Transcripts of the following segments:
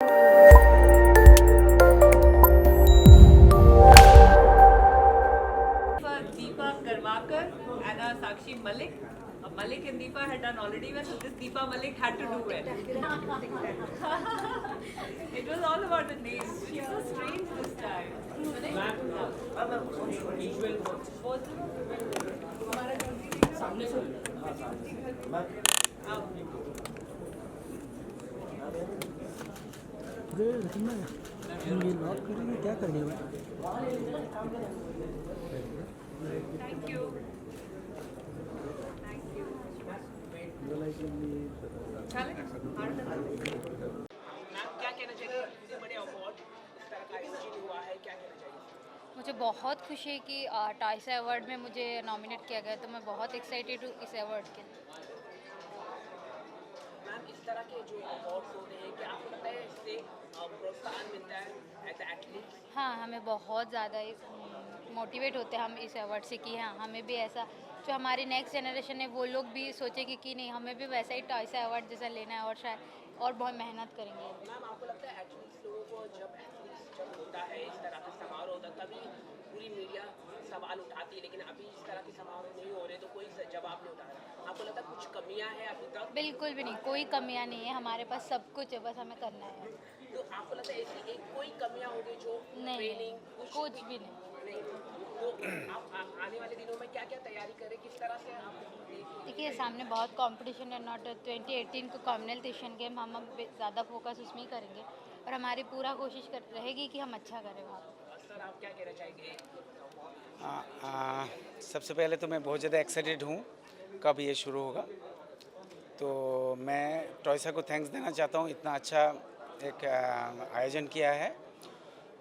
Deepa Karmakar and Sakshi Malik. Malik and Deepa had done already well, so this Deepa Malik had to do well. It was all about the name. She's so strange this time. ये lock करेंगे क्या करेंगे भाई? Thank you. Thank you. चलें? Ma'am क्या कहना चाहिए? इतने बड़े अवार्ड इस तरह का आयोजन हुआ है, क्या कहना चाहिए? मुझे बहुत खुशी है कि टाइसा अवार्ड में मुझे नॉमिनेट किया गया, तो मैं बहुत एक्साइटेड हूँ इस अवार्ड के लिए। मैम इस तरह के जो अवार्ड्स होते हैं, क्या आपको लगता है इससे प्रोत्साहन मिलता है एज एथलीट? हाँ, हमें बहुत ज़्यादा मोटिवेट होते हैं हम इस अवार्ड से कि हाँ, हमें भी ऐसा, जो हमारी नेक्स्ट जनरेशन है वो लोग भी सोचेंगे कि नहीं, हमें भी वैसा ही टाइसा अवार्ड जैसा लेना है और शायद और बहुत मेहनत करेंगे। मैम आपको लगता है एथलीट्स लोगों को जब होता है इस तरह का समारोह होता है, तभी पूरी मीडिया सवाल उठाती है, लेकिन अभी इस तरह के समारोह नहीं हो रहे तो कोई जवाब नहीं उठा रहा। आपको लगता है कुछ कमियां हैं अभी तक? बिल्कुल भी नहीं, कोई कमियां नहीं है, हमारे पास सब कुछ है, बस हमें करना है। तो आपको लगता है ऐसी एक कोई कमियां होगी जो नहीं, ट्रेनिंग कुछ भी नहीं। तो आप आने वाले दिनों में क्या क्या तैयारी करें, किस तरह से आप देखिए, सामने बहुत कंपटीशन है। नॉट 2018 को कॉमनवेल्थ एशियन गेम, हम अब ज़्यादा फोकस उसमें ही करेंगे और हमारी पूरा कोशिश रहेगी कि हम अच्छा करें वहाँ पर। सर आप क्या कहना चाहेंगे? सबसे पहले तो मैं बहुत ज़्यादा एक्साइटेड हूँ कब ये शुरू होगा। तो मैं टॉयसा को थैंक्स देना चाहता हूँ, इतना अच्छा एक आयोजन किया है।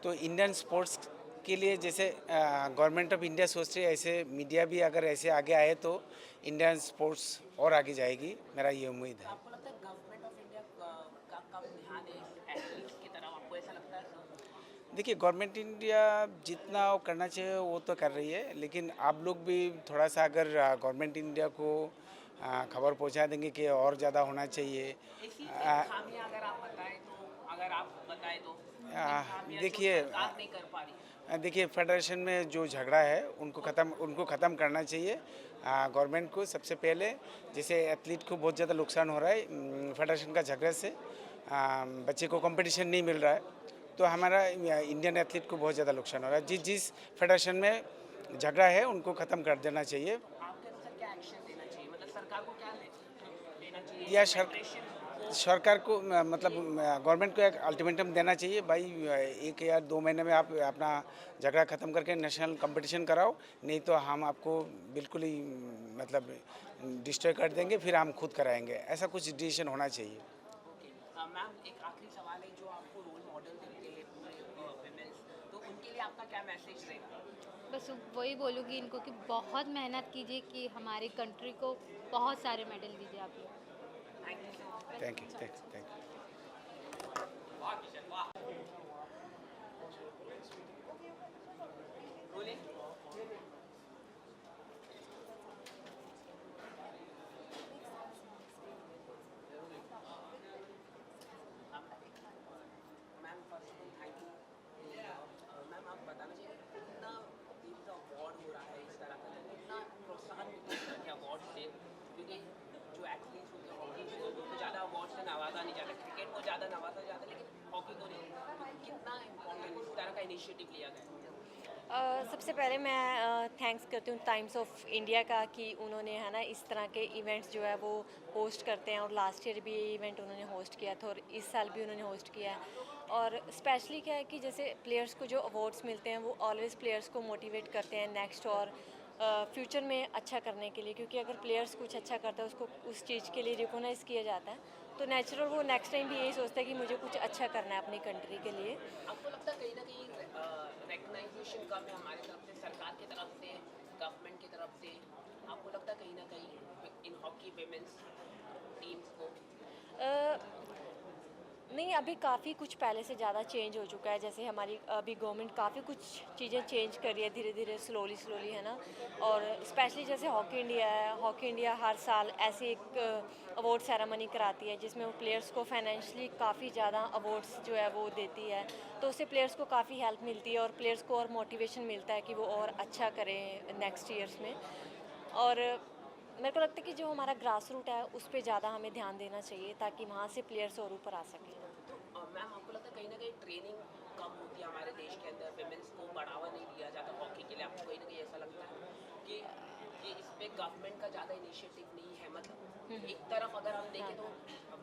तो इंडियन स्पोर्ट्स के लिए जैसे गवर्नमेंट ऑफ इंडिया सोच रही है, ऐसे मीडिया भी अगर ऐसे आगे आए तो इंडियन स्पोर्ट्स और आगे जाएगी, मेरा ये उम्मीद है। आपको लगता है गवर्नमेंट ऑफ इंडिया का कब ध्यान है एथलीट्स की तरफ, आपको ऐसा लगता है सर? देखिए, गवर्नमेंट इंडिया जितना वो करना चाहिए वो तो कर रही है, लेकिन आप लोग भी थोड़ा सा अगर गवर्नमेंट इंडिया को खबर पहुंचा देंगे कि और ज़्यादा होना चाहिए। ऐसी खामियां अगर आप बताएं तो देखिए नहीं कर पा रही। देखिए फेडरेशन में जो झगड़ा है उनको ख़त्म करना चाहिए गवर्नमेंट को सबसे पहले। जैसे एथलीट को बहुत ज़्यादा नुकसान हो रहा है फेडरेशन का झगड़े से, बच्चे को कंपटीशन नहीं मिल रहा है, तो हमारा इंडियन एथलीट को बहुत ज़्यादा नुकसान हो रहा है। जिस फेडरेशन में झगड़ा है उनको ख़त्म कर देना चाहिए। आपके अनुसार क्या एक्शन लेना चाहिए, मतलब सरकार को क्या लेना चाहिए या सरकार को मतलब गवर्नमेंट को एक अल्टीमेटम देना चाहिए, भाई 1 या 2 महीने में आप अपना झगड़ा ख़त्म करके नेशनल कंपटीशन कराओ, नहीं तो हम आपको बिल्कुल ही मतलब डिस्ट्रॉय कर देंगे, फिर हम खुद कराएंगे। ऐसा कुछ डिसीजन होना चाहिए। मैम एक आखिरी सवाल है, जो आपको रोल मॉडल देखते हैं पूरे विमेंस, तो उनके लिए आपका क्या मैसेज रहेगा? बस वही बोलूँगी इनको कि बहुत मेहनत कीजिए कि हमारी कंट्री को बहुत सारे मेडल दीजिए आप लोग। Thank you. Ma'am first of all thank you. Ma'am आप बताना चाहिए कितना तीव्र अवार्ड हो रहा है इस तरह का, कितना प्रोत्साहन मिलता है कि अवार्ड से, क्योंकि जो एथलीट्स होते हैं हॉकी को ज़्यादा अवार्ड से नवाजा नहीं जाता, क्रिकेट को ज़्यादा नवाजा जाता है, लेकिन हॉकी को नहीं। तो कितना इम्पोर्टेंट इस तरह का इनिशिएटिव लिया गया है? सबसे पहले मैं थैंक्स करती हूँ टाइम्स ऑफ इंडिया का कि उन्होंने है ना इस तरह के इवेंट्स जो है वो होस्ट करते हैं, और लास्ट ईयर भी ये इवेंट उन्होंने होस्ट किया था और इस साल भी उन्होंने होस्ट किया है। और स्पेशली क्या है कि जैसे प्लेयर्स को जो अवार्ड्स मिलते हैं वो ऑलवेज़ प्लेयर्स को मोटिवेट करते हैं नेक्स्ट और फ्यूचर में अच्छा करने के लिए, क्योंकि अगर प्लेयर्स कुछ अच्छा करता है उसको उस चीज़ के लिए रिकॉग्नाइज़ किया जाता है, तो नेचुरल वो नेक्स्ट टाइम भी यही सोचता है कि मुझे कुछ अच्छा करना है अपनी कंट्री के लिए। आपको लगता है कहीं ना कहीं रिकग्नाइजेशन कम है हमारी तरफ से, सरकार की तरफ से, गवर्नमेंट की तरफ से? आपको लगता है कहीं ना कहीं इन हॉकी विमेंस टीम्स को? नहीं, अभी काफ़ी कुछ पहले से ज़्यादा चेंज हो चुका है। जैसे हमारी अभी गवर्नमेंट काफ़ी कुछ चीज़ें चेंज कर रही है धीरे धीरे, स्लोली स्लोली, है ना। और स्पेशली जैसे हॉकी इंडिया है, हॉकी इंडिया हर साल ऐसे एक अवार्ड सेरेमनी कराती है जिसमें वो प्लेयर्स को फाइनेंशियली काफ़ी ज़्यादा अवार्ड्स जो है वो देती है। तो उससे प्लेयर्स को काफ़ी हेल्प मिलती है और प्लेयर्स को और मोटिवेशन मिलता है कि वो और अच्छा करें नेक्स्ट ईयर्स में। और मेरे को लगता है कि जो हमारा ग्रास रूट है उस पर ज़्यादा हमें ध्यान देना चाहिए ताकि वहाँ से प्लेयर्स और ऊपर आ सकें। तो मैम आपको लगता है कहीं ना कहीं ट्रेनिंग कम होती है हमारे देश के अंदर, विमेंस को बढ़ावा नहीं दिया जाता हॉकी के लिए? आपको कहीं ना कहीं ऐसा लगता है कि इस पर गवर्नमेंट का ज़्यादा इनिशिएटिव नहीं है? मतलब एक तरफ अगर हम देखें तो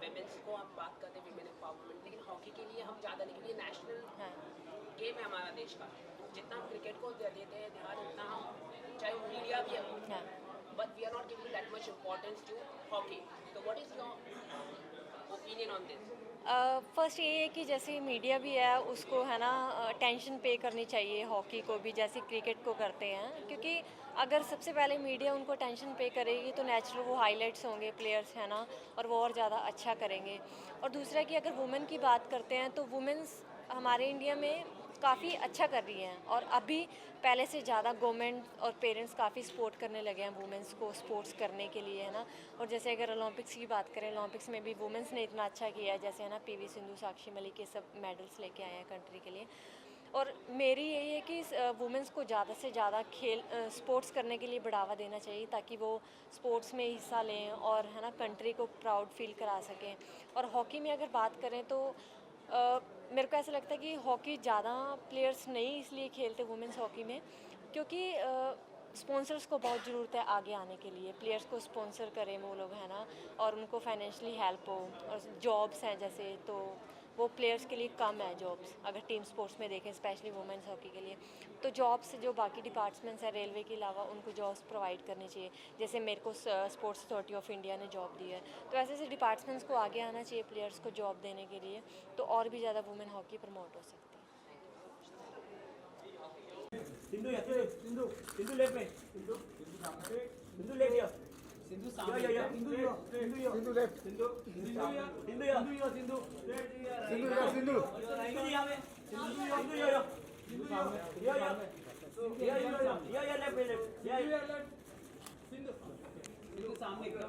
विमेंस को हम बात करते हैं विमेन एम्पावरमेंट, लेकिन हॉकी के लिए हम ज़्यादा नहीं, क्योंकि नेशनल गेम है हमारा देश का। जितना हम क्रिकेट को देते हैं ध्यान, उतना हम चाहे वो मीडिया भी है, but we are not giving that much importance to hockey. So what is your opinion on this? First ये है कि जैसे मीडिया भी है उसको, है ना, टेंशन पे करनी चाहिए हॉकी को भी जैसे क्रिकेट को करते हैं। क्योंकि अगर सबसे पहले मीडिया उनको टेंशन पे करेगी तो नेचुरल वो हाईलाइट्स होंगे प्लेयर्स, है ना, और वो और ज़्यादा अच्छा करेंगे। और दूसरा कि अगर वुमेन की बात करते हैं तो वुमेन्स हमारे इंडिया में काफ़ी अच्छा कर रही हैं और अभी पहले से ज़्यादा गवर्नमेंट और पेरेंट्स काफ़ी सपोर्ट करने लगे हैं वुमेंस को स्पोर्ट्स करने के लिए, है ना। और जैसे अगर ओलंपिक्स की बात करें, ओलंपिक्स में भी वुमेंस ने इतना अच्छा किया है, जैसे है ना पीवी सिंधु, साक्षी मलिक, ये सब मेडल्स लेके आए हैं कंट्री के लिए। और मेरी यही है कि वुमेंस को ज़्यादा से ज़्यादा स्पोर्ट्स करने के लिए बढ़ावा देना चाहिए ताकि वो स्पोर्ट्स में हिस्सा लें और, है ना, कंट्री को प्राउड फील करा सकें। और हॉकी में अगर बात करें तो मेरे को ऐसा लगता है कि हॉकी ज़्यादा प्लेयर्स नहीं इसलिए खेलते वुमेंस हॉकी में क्योंकि स्पॉन्सर्स को बहुत ज़रूरत है आगे आने के लिए, प्लेयर्स को स्पॉन्सर करें वो लोग, है ना, और उनको फाइनेंशियली हेल्प हो। और जॉब्स हैं जैसे, तो वो प्लेयर्स के लिए कम है जॉब्स अगर टीम स्पोर्ट्स में देखें, स्पेशली वुमेंस हॉकी के लिए। तो जॉब्स जो बाकी डिपार्टमेंट्स हैं रेलवे के अलावा, उनको जॉब्स प्रोवाइड करनी चाहिए। जैसे मेरे को स्पोर्ट्स अथॉरिटी ऑफ इंडिया ने जॉब दी है, तो ऐसे ऐसे डिपार्टमेंट्स को आगे आना चाहिए प्लेयर्स को जॉब देने के लिए, तो और भी ज़्यादा वुमेन हॉकी प्रमोट हो सकती है। सिंधु सिंधु लेफ्ट में, सिंधु लेफ्ट या सिंधु सामने, सिंधु लेफ्ट, सिंधु सिंधु यहाँ में, सिंधु या लेफ्ट में, लेफ्ट सिंधु सामने एकदम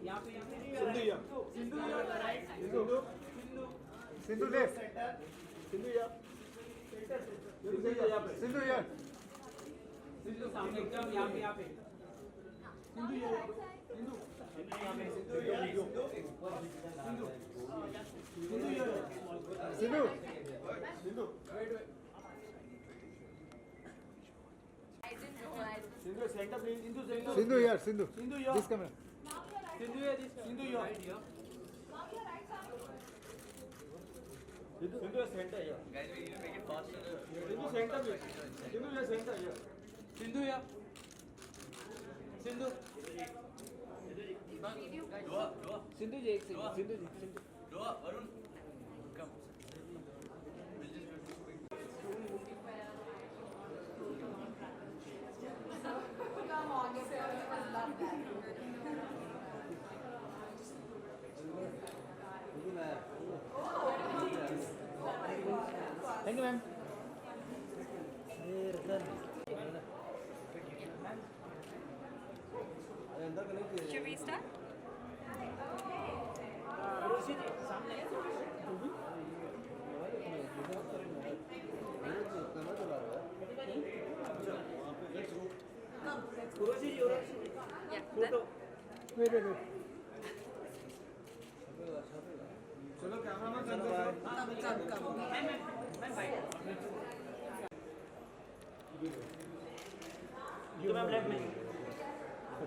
यहाँ पे, सिंधु लेफ्ट, सिंधु सामने एकदम यहाँ पे Sindhu here, Sindhu. This camera. Sindhu here. Sindhu center here. Guys, we need to make it faster. Sindhu center here. Sindhu here. Sindhu. Sindhu ji, Sindhu. Varun. Come. Thank you, ma'am. Should we start? Yeah, done? Wait.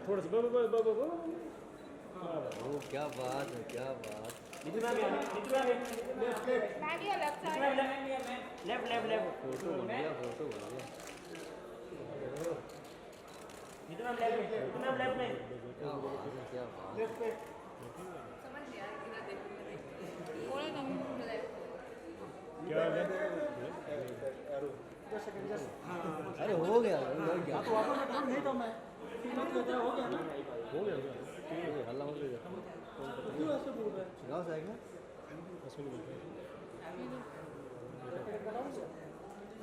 थोड़ा सा Oh, क्या बात है, क्या बात. Photo बढ़िया. क्या बात है. अरे हो गया. नहीं तो मैं हो गया. हल्ला मत कीजिए. गाँव से आएगा.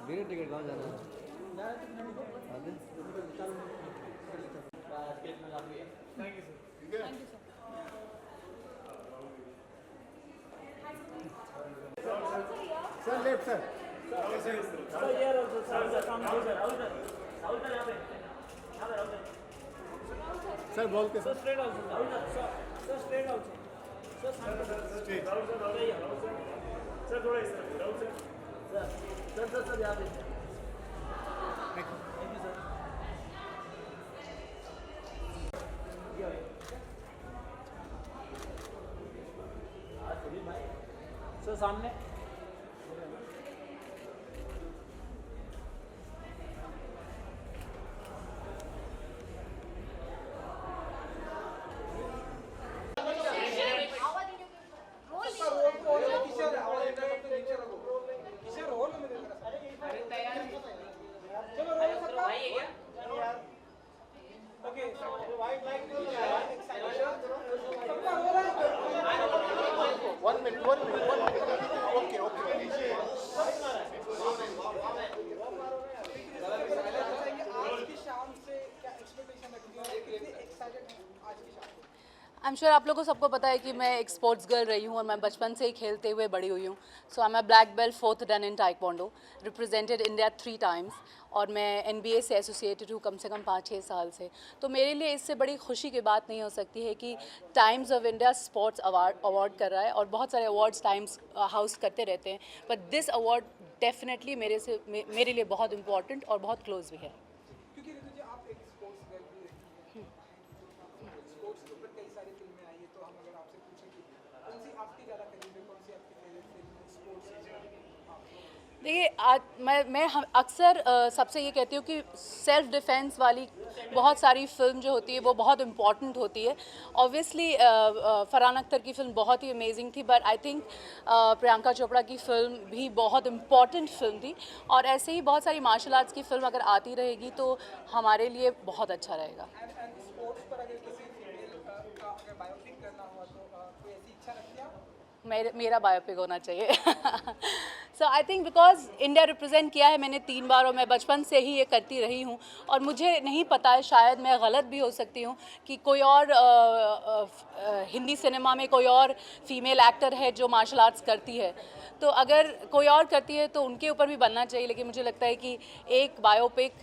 मेरे टिकट कहाँ जाना है? Sir, left, sir. Sir, ball के sir. सर सामने आई एम श्योर आप लोगों को सबको पता है कि मैं एक स्पोर्ट्स गर्ल रही हूँ और मैं बचपन से ही खेलते हुए बड़ी हुई हूँ. So I am a black belt 4th dan in taekwondo, represented India 3 times और मैं NBA से एसोसिएटेड हूँ कम से कम 5-6 साल से. तो मेरे लिए इससे बड़ी खुशी की बात नहीं हो सकती है कि times of India sports award कर रहा है और बहुत सारे अवार्ड्स टाइम्स हाउस करते रहते हैं, बट दिस अवार्ड डेफिनेटली मेरे लिए बहुत इंपॉर्टेंट और बहुत क्लोज भी है. क्योंकि ऋतु जी आप एक स्पोर्ट्स गर्ल भी रही हैं, स्पोर्ट्स के ऊपर कई सारी फिल्में आई है, तो हम अगर आपसे पूछें कि कौन सी आपकी ज़्यादा करीब है, कौन सी आपकी फेवरेट फिल्म है स्पोर्ट्स से? देखिए आज मैं अक्सर सबसे ये कहती हूँ कि सेल्फ डिफेंस वाली बहुत सारी फिल्म जो होती है वो बहुत इम्पॉर्टेंट होती है. ऑब्वियसली फरहान अख्तर की फ़िल्म बहुत ही अमेजिंग थी, but I think Priyanka Chopra की फ़िल्म भी बहुत इम्पॉर्टेंट फिल्म थी. और ऐसे ही बहुत सारी मार्शल आर्ट्स की फ़िल्म अगर आती रहेगी तो हमारे लिए बहुत अच्छा रहेगा. एंड स्पोर्ट्स पर अगर किसी फीमेल का अगर बायोपिक करना हुआ तो कोई ऐसी इच्छा रखती है आप? मेरा बायोपिक होना चाहिए. So I think because India represent किया है मैंने 3 बार और मैं बचपन से ही ये करती रही हूँ और मुझे नहीं पता है, शायद मैं गलत भी हो सकती हूँ कि कोई और हिंदी सिनेमा में कोई और फीमेल एक्टर है जो मार्शल आर्ट्स करती है. तो अगर कोई और करती है तो उनके ऊपर भी बनना चाहिए, लेकिन मुझे लगता है कि एक biopic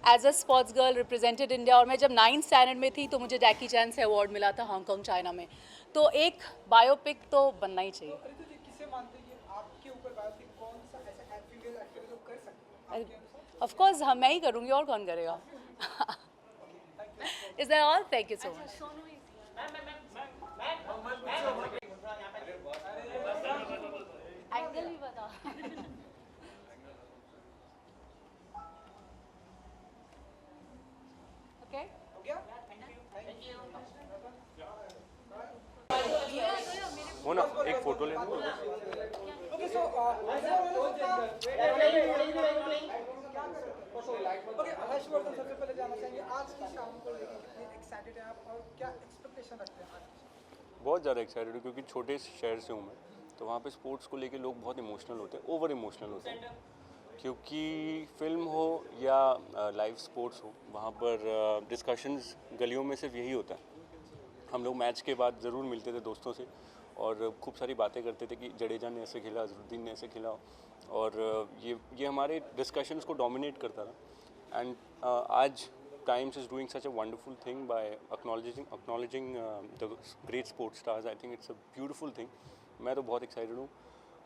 as a sports girl represented India. और मैं जब 9th स्टैंडर्ड में थी तो मुझे जैकी चैन से अवार्ड मिला था हांगकांग चाइना में, तो एक बायोपिक तो बनना ही चाहिए. ऋतु जी किसे मानते हैं कि आपके ऊपर बायोपिक कौन सा ऐसा फीमेल एक्टर है जो कर सकते हैं आपके अनुसार? ऑफ कोर्स हम मैं ही करूँगी और कौन करेगा. Is that all? Thank you so much. Angle भी बता. ओके हो गया? Thank you. हो ना, एक फोटो ले लो. Okay, so हर्षवर्धन सबसे पहले जानना चाहेंगे आज की शाम को लेकर कितने एक्साइटेड हैं आप और क्या एक्सपेक्टेशन रखते हैं आज की शाम? बहुत ज़्यादा एक्साइटेड हूँ क्योंकि छोटे शहर से हूँ मैं, तो वहाँ पे स्पोर्ट्स को लेके लोग बहुत इमोशनल होते हैं, ओवर इमोशनल होते हैं. क्योंकि फिल्म हो या लाइव स्पोर्ट्स हो, वहाँ पर डिस्कशंस गलियों में सिर्फ यही होता है. हम लोग मैच के बाद ज़रूर मिलते थे दोस्तों से और खूब सारी बातें करते थे कि जडेजा ने ऐसे खेला, अजरुद्दीन ने ऐसे खेला, और ये हमारे डिस्कशंस को डोमिनेट करता था. एंड आज Times is doing such a wonderful thing by acknowledging the great sports stars. I think it's a beautiful thing. मैं तो बहुत एक्साइटेड हूँ.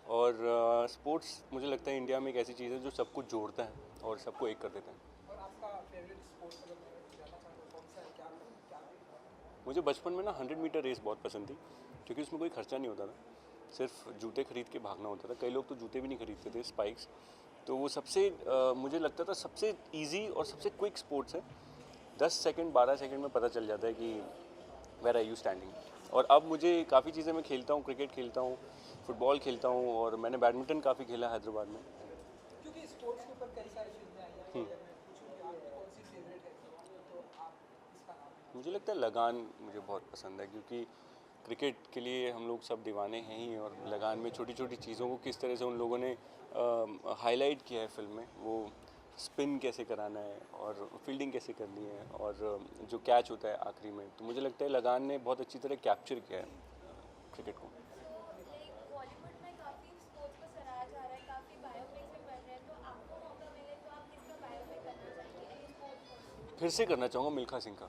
और स्पोर्ट्स मुझे लगता है इंडिया में एक ऐसी चीज़ है जो सबको जोड़ता है और सबको एक कर देता है. और आपका फेवरेट स्पोर्ट्स अगर मैं जानना चाहूँ कौन सा है, क्या? मुझे बचपन में ना 100 मीटर रेस बहुत पसंद थी क्योंकि उसमें कोई खर्चा नहीं होता था, सिर्फ जूते खरीद के भागना होता था. कई लोग तो जूते भी नहीं खरीदते थे, स्पाइक्स. तो वो सबसे मुझे लगता था सबसे ईजी और सबसे क्विक स्पोर्ट्स है. 10 सेकंड 12 सेकंड में पता चल जाता है कि वेयर आर यू स्टैंडिंग. और अब मुझे काफ़ी चीज़ें मैं खेलता हूँ, क्रिकेट खेलता हूँ, फुटबॉल खेलता हूँ और मैंने बैडमिंटन काफ़ी खेला हैदराबाद में. क्योंकि स्पोर्ट्स के ऊपर कई सारी फिल्में आई हैं, अगर मैं पूछूं कि आपकी कौन सी फेवरेट है तो आप इसका नाम. मुझे लगता है लगान मुझे बहुत पसंद है क्योंकि क्रिकेट के लिए हम लोग सब दीवाने हैं ही, और लगान में छोटी छोटी चीज़ों को किस तरह से उन लोगों ने हाईलाइट किया है फिल्म में, वो स्पिन कैसे कराना है और फील्डिंग कैसे करनी है और जो कैच होता है आखिरी में, तो मुझे लगता है लगान ने बहुत अच्छी तरह कैप्चर किया है क्रिकेट को। बॉलीवुड में काफ़ी स्पोर्ट्स को सराहा जा रहा है, काफ़ी बायोपिक्स भी बन रहे हैं, तो आपको मौका मिले तो आप किसका बायोपिक करना चाहेंगे? फिर से करना चाहूँगा मिल्खा सिंह का,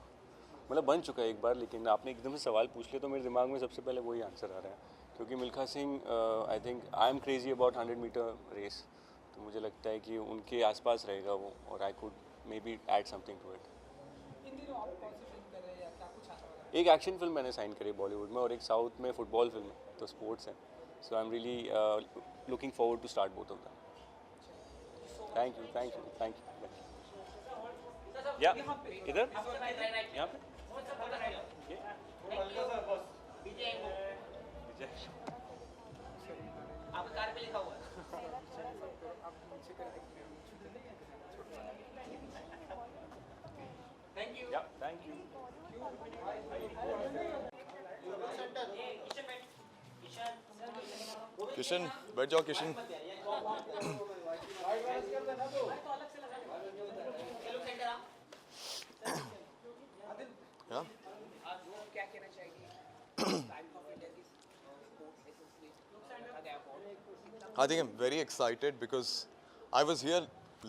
मतलब बन चुका है एक बार, लेकिन आपने एकदम से सवाल पूछ लिया तो मेरे दिमाग में सबसे पहले वही आंसर आ रहा है, क्योंकि Milkha Singh I think I am crazy about 100 metre race, तो मुझे लगता है कि उनके आसपास रहेगा वो, और I could maybe add something to it. इन दिनों आप कौन सी फिल्म कर रहे हैं या क्या कुछ आता है? एक एक्शन फिल्म मैंने साइन करी बॉलीवुड में, और एक साउथ में फुटबॉल फिल्म है, तो स्पोर्ट्स है, so I am really looking forward to start both of them. Thank you, thank you, thank you. या इधर यहाँ पे आपका कार पे लिखा हुआ है। Thank you. Thank you. Kishan बैठ जाओ किशन। Yeah. क्या कहना चाहिए? I think I'm very excited because I was here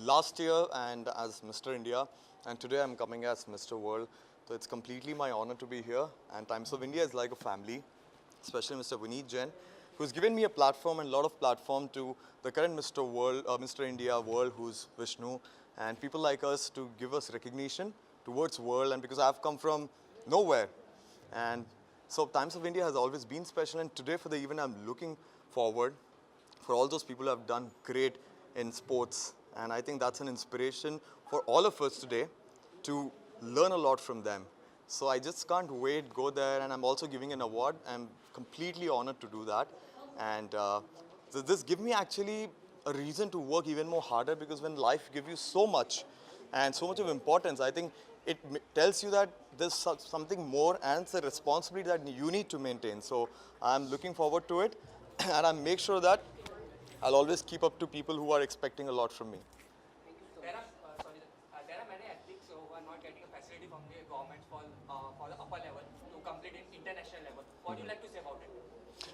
last year and as Mr. India, and today I'm coming as Mr. World. So it's completely my honor to be here. And Times of India is like a family, especially Mr. Vineet Jain, who's given me a platform and a lot of platform to the current Mr. World, Mr. India World, who's Vishnu, and people like us to give us recognition towards world. And because I've come from nowhere, and so Times of India has always been special. And today for the event, I'm looking forward for all those people who have done great in sports. And I think that's an inspiration for all of us today to learn a lot from them. So I just can't wait, go there, and I'm also giving an award. I'm completely honored to do that. And so this gives me actually a reason to work even more harder, because when life gives you so much and so much of importance, I think it tells you that there's something more and it's a responsibility that you need to maintain. So I'm looking forward to it, and I make sure that I'll always keep up to people who are expecting a lot from me. There are many athletes who are not getting a facility from the government for the upper level to complete in international level. What do you like to say about it?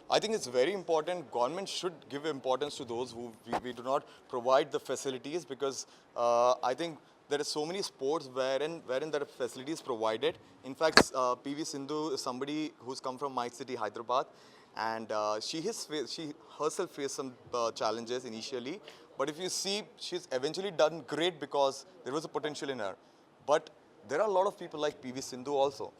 I think it's very important. Government should give importance to those who we do not provide the facilities, because I think there are so many sports wherein there are facilities provided. In fact, PV Sindhu is somebody who's come from my city, Hyderabad, and she herself faced some challenges initially. But if you see, she's eventually done great because there was a potential in her. But there are a lot of people like PV Sindhu also.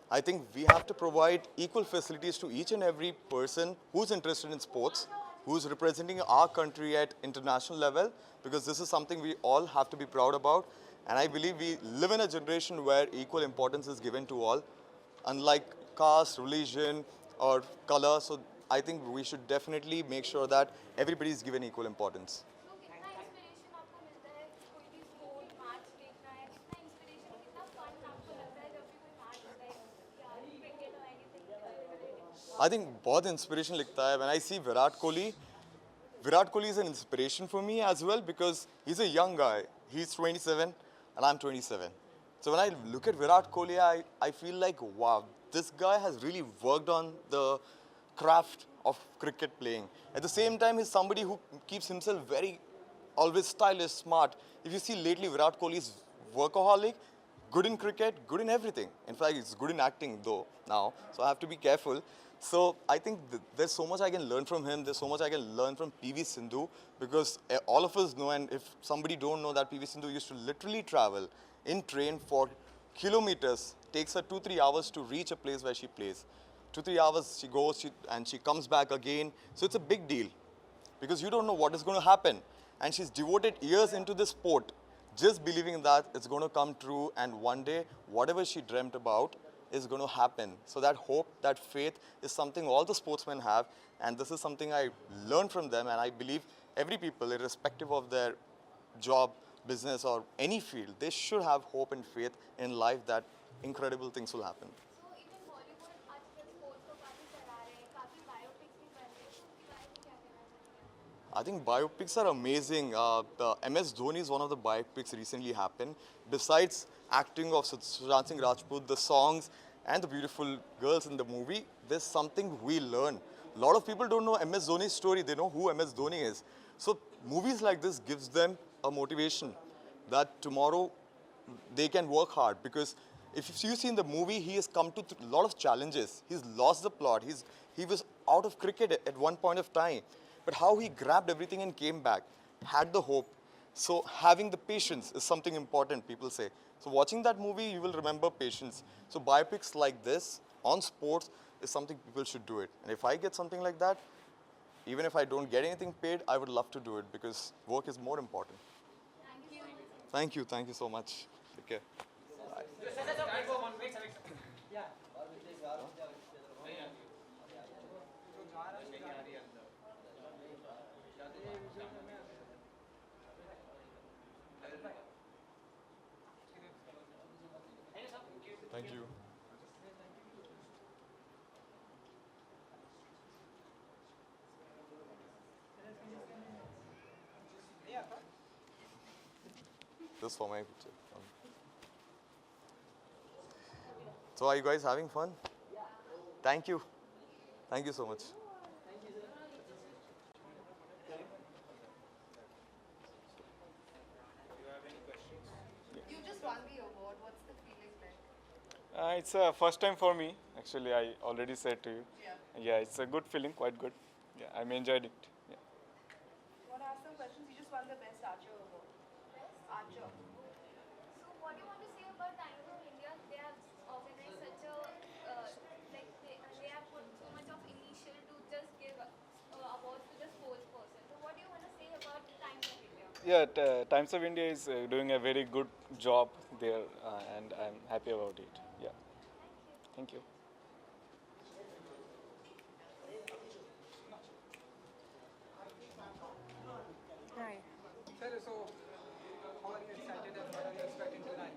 I think we have to provide equal facilities to each and every person who's interested in sports, who's representing our country at international level, because this is something we all have to be proud about. And I believe we live in a generation where equal importance is given to all, unlike caste, religion, or color. So I think we should definitely make sure that everybody is given equal importance. I think बहुत inspiration लगता है when I see Virat Kohli. Virat Kohli is an inspiration for me as well, because he's a young guy. He's 27 and I'm 27. So when I look at Virat Kohli, I feel like, wow, this guy has really worked on the craft of cricket playing. At the same time, he's somebody who keeps himself very, always stylish, smart. If you see lately, Virat Kohli is workaholic, good in cricket, good in everything. In fact, he's good in acting though now, so I have to be careful. So I think there's so much I can learn from him. There's so much I can learn from PV Sindhu, because all of us know, and if somebody don't know, that PV Sindhu used to literally travel in train for kilometers. Takes her 2-3 hours to reach a place where she plays. 2-3 hours she goes and she comes back again. So it's a big deal, because you don't know what is going to happen. And she's devoted years into this sport, just believing that it's going to come true, and one day whatever she dreamt about is going to happen. So that hope, that faith is something all the sportsmen have, and this is something I learned from them, and I believe every people, irrespective of their job, business or any field, they should have hope and faith in life that incredible things will happen. So even Bollywood आजकल sports को काफी I think biopics are amazing. The MS Dhoni is one of the biopics recently happened. Besides acting of Sushant Singh Rajput, the songs and the beautiful girls in the movie, there's something we learn. A lot of people don't know MS Dhoni's story. They know who MS Dhoni is. So movies like this gives them a motivation that tomorrow they can work hard, because if you see in the movie, he has come to a lot of challenges. He's lost the plot. He was out of cricket at one point of time. But how he grabbed everything and came back, had the hope. So having the patience is something important, people say. So watching that movie, you will remember patience. So biopics like this on sports is something people should do it. And if I get something like that, even if I don't get anything paid, I would love to do it, because work is more important. Thank you. Thank you so much. Take care. Thank you. Just for my picture. So are you guys having fun? Thank you. Thank you so much. You just won the award. What's the feeling like? It's a first time for me. Actually, I already said to you. Yeah. It's a good feeling, quite good. Yeah, I'm enjoyed it. Yeah. Want to ask some questions? You just won the Best Archer award. Best Archer. So what do you want to say about Times of India? They have organized such a, they have put so much of initial to just give awards to the sports person. So what do you want to say about Times of India? Yeah, Times of India is doing a very good job there, and I'm happy about it. Yeah. Thank you. Hi. Sir, so how are you excited and what are you expecting tonight?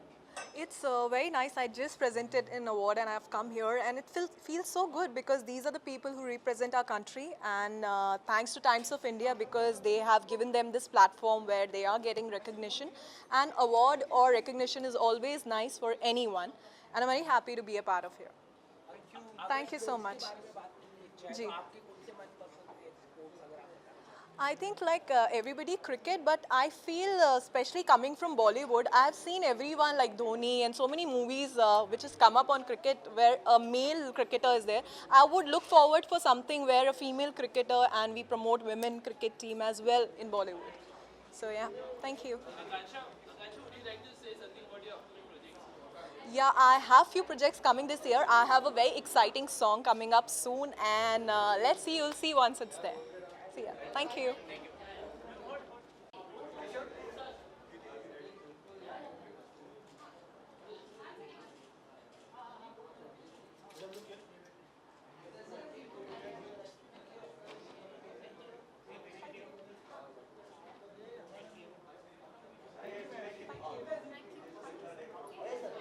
It's very nice. I just presented an award and I've come here, and it feels so good because these are the people who represent our country, and thanks to Times of India, because they have given them this platform where they are getting recognition. An award or recognition is always nice for anyone, and I'm very happy to be a part of here. Thank you so much. Ji. I think like everybody cricket, but I feel especially coming from Bollywood, I've seen everyone like Dhoni and so many movies which has come up on cricket where a male cricketer is there. I would look forward for something where a female cricketer, and we promote women cricket team as well in Bollywood. So yeah, thank you. Yeah, I have few projects coming this year. I have a very exciting song coming up soon, and let's see, you'll see once it's there. See ya. Thank you.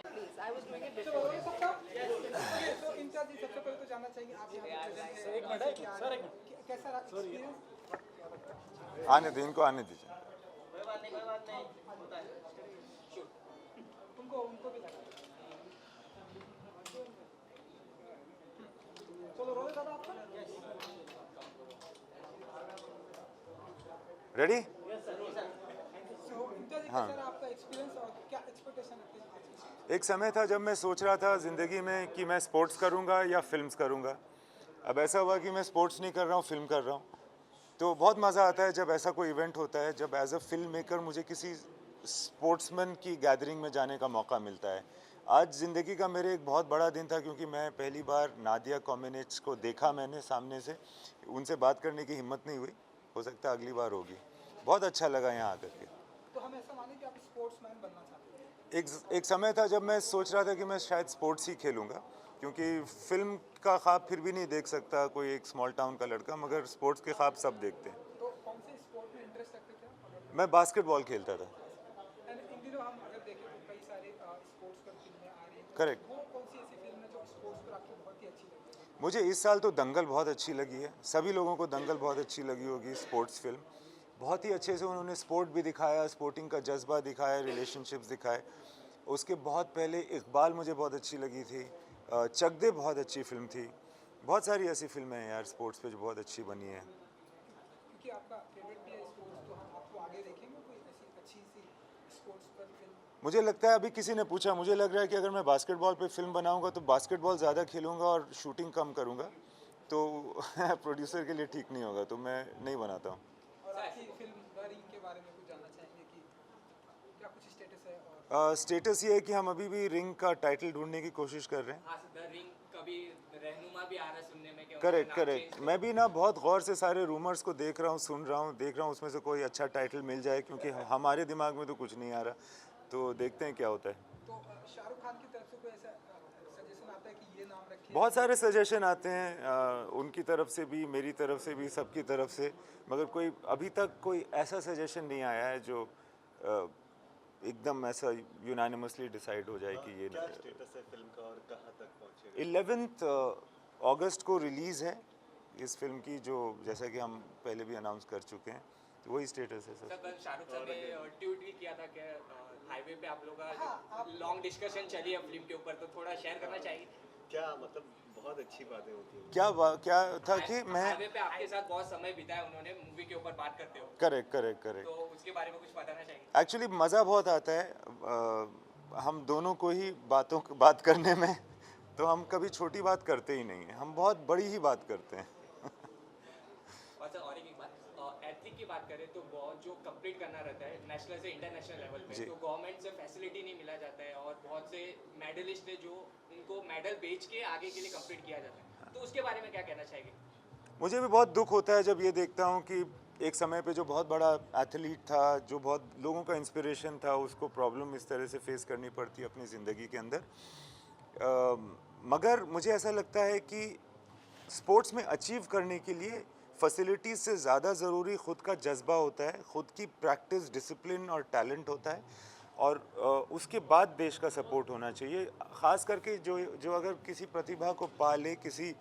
Please, I was doing it before. तो in charge जी, सबसे पहले तो जानना चाहिए आप यहाँ पे कैसा रहा एक्सपीरियंस? आने दे, इनको आने दीजिए. उनको भी लगा. चलो रोल दादा आपका. रेडी? So इंचार्ज जी, कैसा रहा आपका एक्सपीरियंस और क्या एक्सपेक्टेशन रखते हैं? एक समय था जब मैं सोच रहा था ज़िंदगी में कि मैं स्पोर्ट्स करूंगा या फिल्म्स करूंगा. अब ऐसा हुआ कि मैं स्पोर्ट्स नहीं कर रहा हूँ, फिल्म कर रहा हूँ. तो बहुत मज़ा आता है जब ऐसा कोई इवेंट होता है, जब एज अ फिल्म मेकर मुझे किसी स्पोर्ट्समैन की गैदरिंग में जाने का मौका मिलता है. आज ज़िंदगी का मेरे एक बहुत बड़ा दिन था, क्योंकि मैं पहली बार नादिया कॉमेनेच को देखा मैंने सामने से. उनसे बात करने की हिम्मत नहीं हुई, हो सकता है अगली बार होगी. बहुत अच्छा लगा यहाँ आकर के. तो हम ऐसा माने कि आप स्पोर्ट्समैन बनना चाहते हैं? एक समय था जब मैं सोच रहा था कि मैं शायद स्पोर्ट्स ही खेलूँगा, क्योंकि फिल्म का ख्वाब फिर भी नहीं देख सकता कोई एक स्मॉल टाउन का लड़का, मगर स्पोर्ट्स के ख्वाब सब देखते हैं. तो कौन से स्पोर्ट में इंटरेस्ट रखते थे? मैं बास्केटबॉल खेलता था. इन दिनों हम अगर देखें तो कई सारे स्पोर्ट्स पर फिल्में आ रही हैं. करेक्ट. वो कौन सी ऐसी फिल्म है जो स्पोर्ट्स पर आपको बहुत ही अच्छी लगी है? मुझे इस साल तो दंगल बहुत अच्छी लगी है. सभी लोगों को दंगल बहुत अच्छी लगी होगी, स्पोर्ट्स फिल्म. बहुत ही अच्छे से उन्होंने स्पोर्ट भी दिखाया, स्पोर्टिंग का जज्बा दिखाया, रिलेशनशिप्स दिखाए। उसके बहुत पहले इकबाल मुझे बहुत अच्छी लगी थी, चक दे बहुत अच्छी फिल्म थी। बहुत सारी ऐसी फिल्में हैं यार स्पोर्ट्स पे जो बहुत अच्छी बनी है। क्योंकि आपका फेवरेट भी है स्पोर्ट्स, तो हम आपको आगे देखेंगे कोई ऐसी अच्छी सी स्पोर्ट्स पर फिल्म? मुझे लगता है अभी किसी ने पूछा, मुझे लग रहा है कि अगर मैं बास्केटबॉल पे फिल्म बनाऊंगा तो बास्केटबॉल ज़्यादा खेलूंगा और शूटिंग कम करूंगा, तो प्रोड्यूसर के लिए ठीक नहीं होगा, तो मैं नहीं बनाता हूँ। और आपकी फिल्म द रिंग के बारे में कुछ जानना चाहेंगे कि क्या कुछ स्टेटस है? और स्टेटस ये है कि हम अभी भी रिंग का टाइटल ढूंढने की कोशिश कर रहे हैं। हाँ सर, द रिंग कभी रहनुमा भी आ रहा है सुनने में कि करेक्ट करेक्ट, मैं भी ना बहुत गौर से सारे रूमर्स को देख रहा हूँ, सुन रहा हूँ, देख रहा हूँ उसमें से कोई अच्छा टाइटल मिल जाए, क्योंकि हमारे दिमाग में तो कुछ नहीं आ रहा, तो देखते हैं क्या होता है। तो शाहरुख खान की तरफ से कोई ऐसा सजेशन आता है कि ये नाम रखिए? बहुत सारे सजेशन आते हैं, उनकी तरफ से भी, मेरी तरफ से भी, सबकी तरफ से, मगर कोई अभी तक कोई ऐसा सजेशन नहीं आया है जो एकदम ऐसा यूनानिमसली डिसाइड हो जाए कि ये क्या स्टेटस है फिल्म का और कहाँ तक पहुँचेगा? 11 अगस्त को रिलीज़ है इस फिल्म की, जो जैसा कि हम पहले भी अनाउंस कर चुके हैं, तो वही स्टेटस है सर। कल शाहरुख खान ने ट्वीट भी किया था कि हाईवे पे आप लोगों का लॉन्ग डिस्कशन चली है फिल्म के ऊपर, तो थोड़ा शेयर करना चाहिए। क्या मतलब बहुत अच्छी बातें होती हैं। क्या था कि मैं हाईवे पे आपके साथ बहुत समय बिताया उन्होंने मूवी के ऊपर बात करते हो। करेक्ट करेक्ट करेक्ट, तो उसके बारे में कुछ बताना चाहिए। एक्चुअली मज़ा बहुत आता है हम दोनों को ही बात करने में, तो हम कभी छोटी बात करते ही नहीं हैं, हम बहुत बड़ी ही बात करते हैं। और सर और एक बात, एथलीट की बात करें तो बहुत जो कंप्लीट करना रहता है नेशनल से इंटरनेशनल लेवल पे, तो गवर्नमेंट से फैसिलिटी नहीं मिला जाता है, और बहुत से मेडलिस्ट है जो उनको मेडल बेच के आगे के लिए कंप्लीट किया जाता है, तो उसके बारे में क्या कहना चाहिए? मुझे भी बहुत दुख होता है जब ये देखता हूँ कि एक समय पे जो बहुत बड़ा एथलीट था, जो बहुत लोगों का इंस्पिरेशन था, उसको प्रॉब्लम इस तरह से फेस करनी पड़ती है अपनी ज़िंदगी के अंदर। मगर मुझे ऐसा लगता है कि स्पोर्ट्स में अचीव करने के लिए फैसिलिटीज़ से ज़्यादा ज़रूरी ख़ुद का जज्बा होता है, ख़ुद की प्रैक्टिस, डिसिप्लिन और टैलेंट होता है, और उसके बाद देश का सपोर्ट होना चाहिए। ख़ास करके जो अगर किसी प्रतिभा को पाले, किसी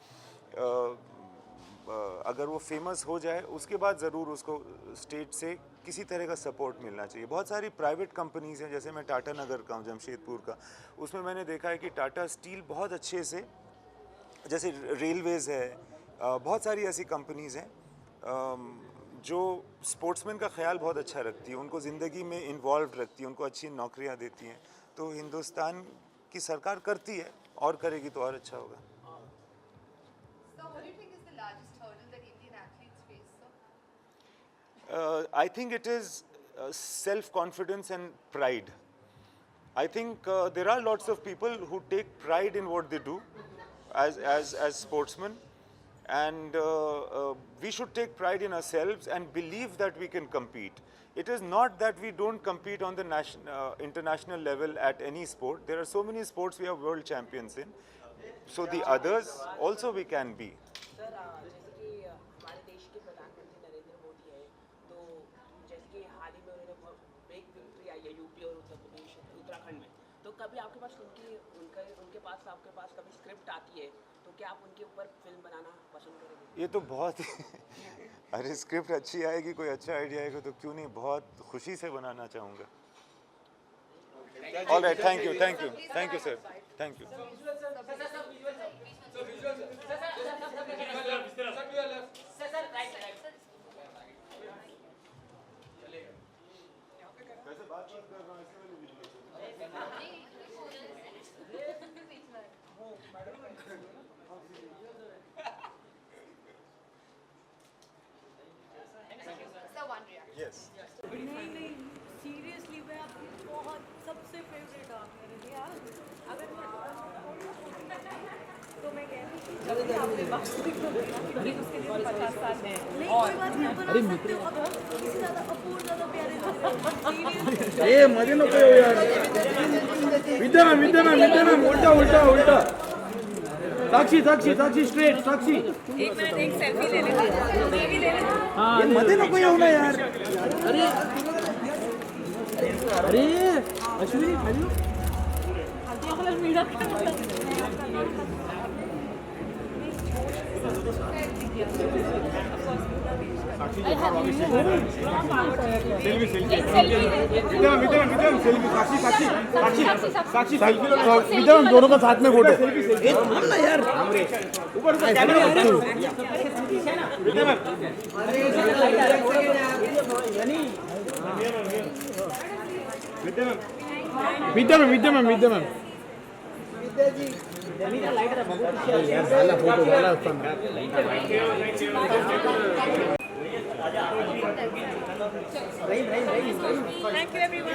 अगर वो फेमस हो जाए, उसके बाद ज़रूर उसको स्टेट से किसी तरह का सपोर्ट मिलना चाहिए। बहुत सारी प्राइवेट कंपनीज़ हैं, जैसे मैं टाटा नगर का हूँ, जमशेदपुर का, उसमें मैंने देखा है कि टाटा स्टील बहुत अच्छे से, जैसे रेलवेज़ है, बहुत सारी ऐसी कंपनीज़ हैं जो स्पोर्ट्समैन का ख्याल बहुत अच्छा रखती है, उनको ज़िंदगी में इन्वॉल्व रखती है, उनको अच्छी नौकरियाँ देती हैं। तो हिंदुस्तान की सरकार करती है, और करेगी तो और अच्छा होगा। I think it is self-confidence and pride. I think there are lots of people who take pride in what they do as sportsmen, and we should take pride in ourselves and believe that we can compete. It is not that we don't compete on the international level at any sport. There are so many sports we are world champions in. So the others also we can be. Sir जैसे कि हमारे देश के प्रधानमंत्री नरेंद्र मोदी है, तो जैसे कि हाल ही में उन्होंने बिग विक्ट्री आई है यूपी और उत्तर प्रदेश, उत्तराखंड में, तो कभी आपके पास उनके पास आपके पास कभी स्क्रिप्ट आती है, तो क्या आप उनके ऊपर फिल्म बनाना पसंद करेंगे? ये तो बहुत अरे स्क्रिप्ट अच्छी आएगी, कोई अच्छा आइडिया आएगा तो क्यों नहीं, बहुत खुशी से बनाना चाहूँगा। All right, thank you sir, thank you. Yes. नहीं सीरियसली मैं आपकी बहुत सबसे फेवरेट आप मेरे लिए यार। अगर मैं तो मैं कहती कि जब भी आपने वास्तविक को देखा कि उसके लिए 50 साल है, नहीं कोई बात नहीं, बना सकते हो। अब किसी ज़्यादा अपूर्ण ज़्यादा प्यारे लग रहे हैं। मध्ये नको यार, विद्यमान उल्टा साक्षी स्ट्रेट, साक्षी एक मिनट, एक सेल्फी ले लेना, मैं भी ले लेना। हाँ मध्ये नको येऊ ना यार। अरे अश्विनी खाली हो? आपल्याला मीडा विद्यम दोनों का साथ में फोटो ना यार ऊपर से विद्यम यार झाला फोटो झाला असताना Thank you everyone.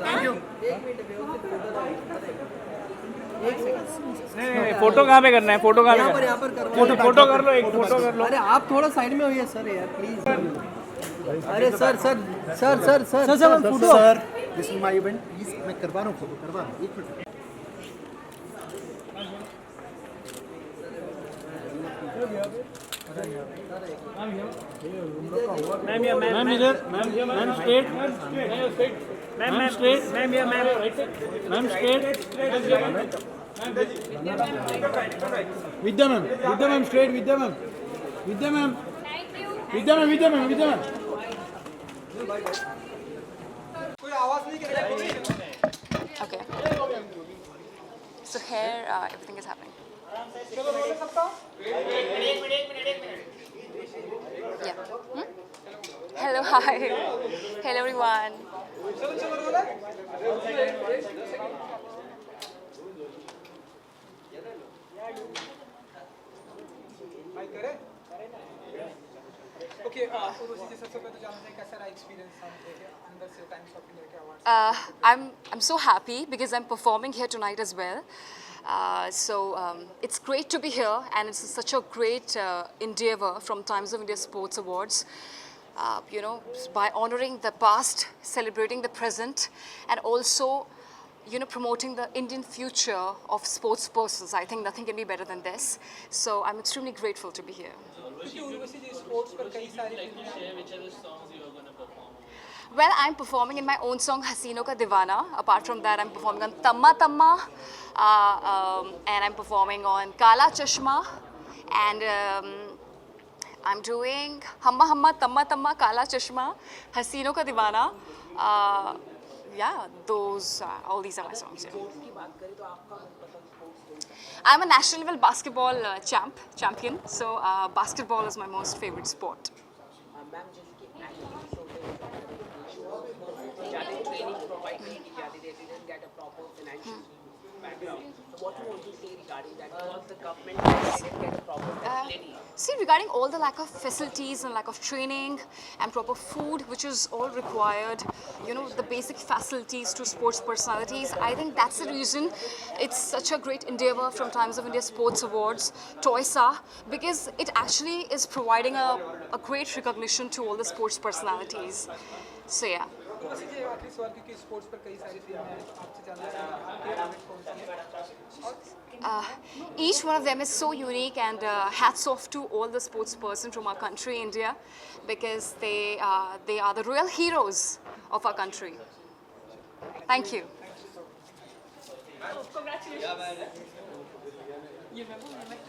Thank you. Photo कहाँ पे करना है फोटो कहाँ पे फोटो कर लो एक फोटो कर लो अरे आप थोड़ा साइड में होइए सर यार प्लीज अरे sir photo sir this is my event please मैं करवा रहा हूँ फोटो करवा रहा हूँ 1 मिनट मैम इधर ma'am straight ma'am straight ma'am straight Vidya ma'am straight Vidya ma'am कोई आवाज नहीं करेगा Okay. So here everything is happening. चलो बोल सकता हूँ Yeah. Hello, hi. Hello everyone. चलो चलो रोल भाई करे ओके उर्वशी जी सबसे पहले तो जानते हैं कैसा रहा एक्सपीरियंस अंदर से टाइम्स ऑफ इंडिया के award I'm so happy because I'm performing here tonight as well. It's great to be here, and it's such a great endeavor from Times of India Sports Awards. By honoring the past, celebrating the present, and also, promoting the Indian future of sports persons. I think nothing can be better than this. So I'm extremely grateful to be here. Urvashi ji sports पर कई सारी Well, I'm performing in my own song Hasino Ka Divana. Apart from that, I'm performing on Tamma Tamma, and I'm performing on Kala Chashma, and I'm doing Hamma Hamma Tamma Tamma Kala Chashma, Hasino Ka Divana. Yeah, all these are my songs. Yeah. I'm a national level basketball champion, so basketball is my most favorite sport. Training provided, they didn't get a proper financial background. So what do you want to say regarding that? Because the government didn't get a proper facility. See, regarding all the lack of facilities and lack of training and proper food, which is all required, the basic facilities to sports personalities, I think that's the reason it's such a great endeavor from Times of India Sports Awards, TOISA, because it actually is providing a great recognition to all the sports personalities. So yeah. Urvashi जी आखिरी सवाल क्योंकि sports पर कई सारी फिल्में हैं तो आपसे जानना चाहेंगे आपकी फेवरेट कौन सी है Each one of them is so unique, and hats off to all the sports person from our country, India, because they are the real heroes of our country. Thank you. Congratulations. You remember we met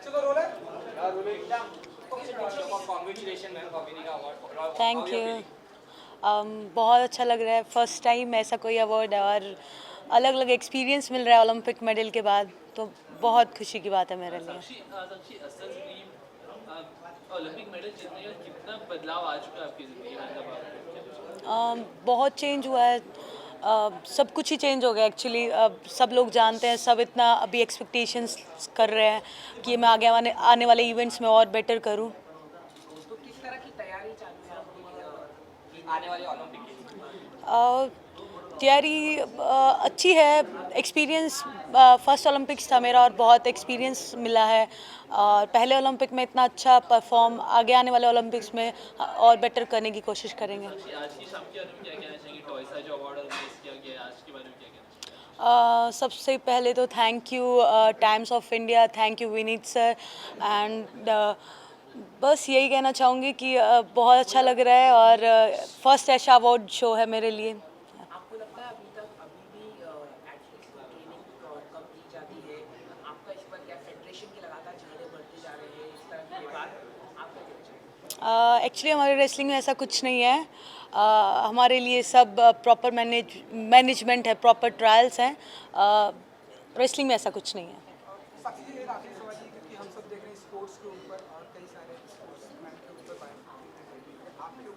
चलो role है thank you बहुत अच्छा लग रहा है first time ऐसा कोई award है और अलग अलग एक्सपीरियंस मिल रहा है ओलंपिक मेडल के बाद तो बहुत खुशी की बात है मेरे लिए ओलंपिक मेडल जीतने का कितना बदलाव आ चुका है आपकी ज़िंदगी में? बहुत चेंज हुआ है सब कुछ ही चेंज हो गया एक्चुअली सब लोग जानते हैं सब इतना अभी एक्सपेक्टेशंस कर रहे हैं कि मैं आगे आने वाले इवेंट्स में और बेटर करूं तो किस तरह की तैयारी चालू है आपकी आने वाले ओलंपिक के? तैयारी अच्छी है एक्सपीरियंस फर्स्ट ओलंपिक्स था मेरा और बहुत एक्सपीरियंस मिला है और पहले ओलंपिक में इतना अच्छा परफॉर्म आगे आने वाले ओलंपिक्स में और बेटर करने की कोशिश करेंगे। आज की शाम के बारे में क्या कहना चाहिए? टॉयसा जो अवार्ड ऑर्गेनाइज किया गया आज के बारे में क्या कहना चाहिए? सबसे पहले तो thank you times of India, thank you Vineet sir and बस यही कहना चाहूँगी कि बहुत अच्छा लग रहा है और फर्स्ट ऐशा अवार्ड शो है मेरे लिए। आपको लगता है अभी भी एथलीट्स की ट्रेनिंग कम की जाती है? आपका इस पर क्या फेडरेशन की लगातार झगड़े बढ़ते जा रहे हैं इस तरह की बात आप क्या कहना चाहेंगे? एक्चुअली हमारे रेसलिंग में ऐसा कुछ नहीं है। हमारे लिए सब प्रॉपर मैनेजमेंट है, प्रॉपर ट्रायल्स हैं। रेसलिंग में ऐसा कुछ नहीं है। साक्षी जी, एक आखिरी सवाल ये क्योंकि हम सब देख रहे हैं स्पोर्ट्स के ऊपर और कई सारे स्पोर्ट्समैन के ऊपर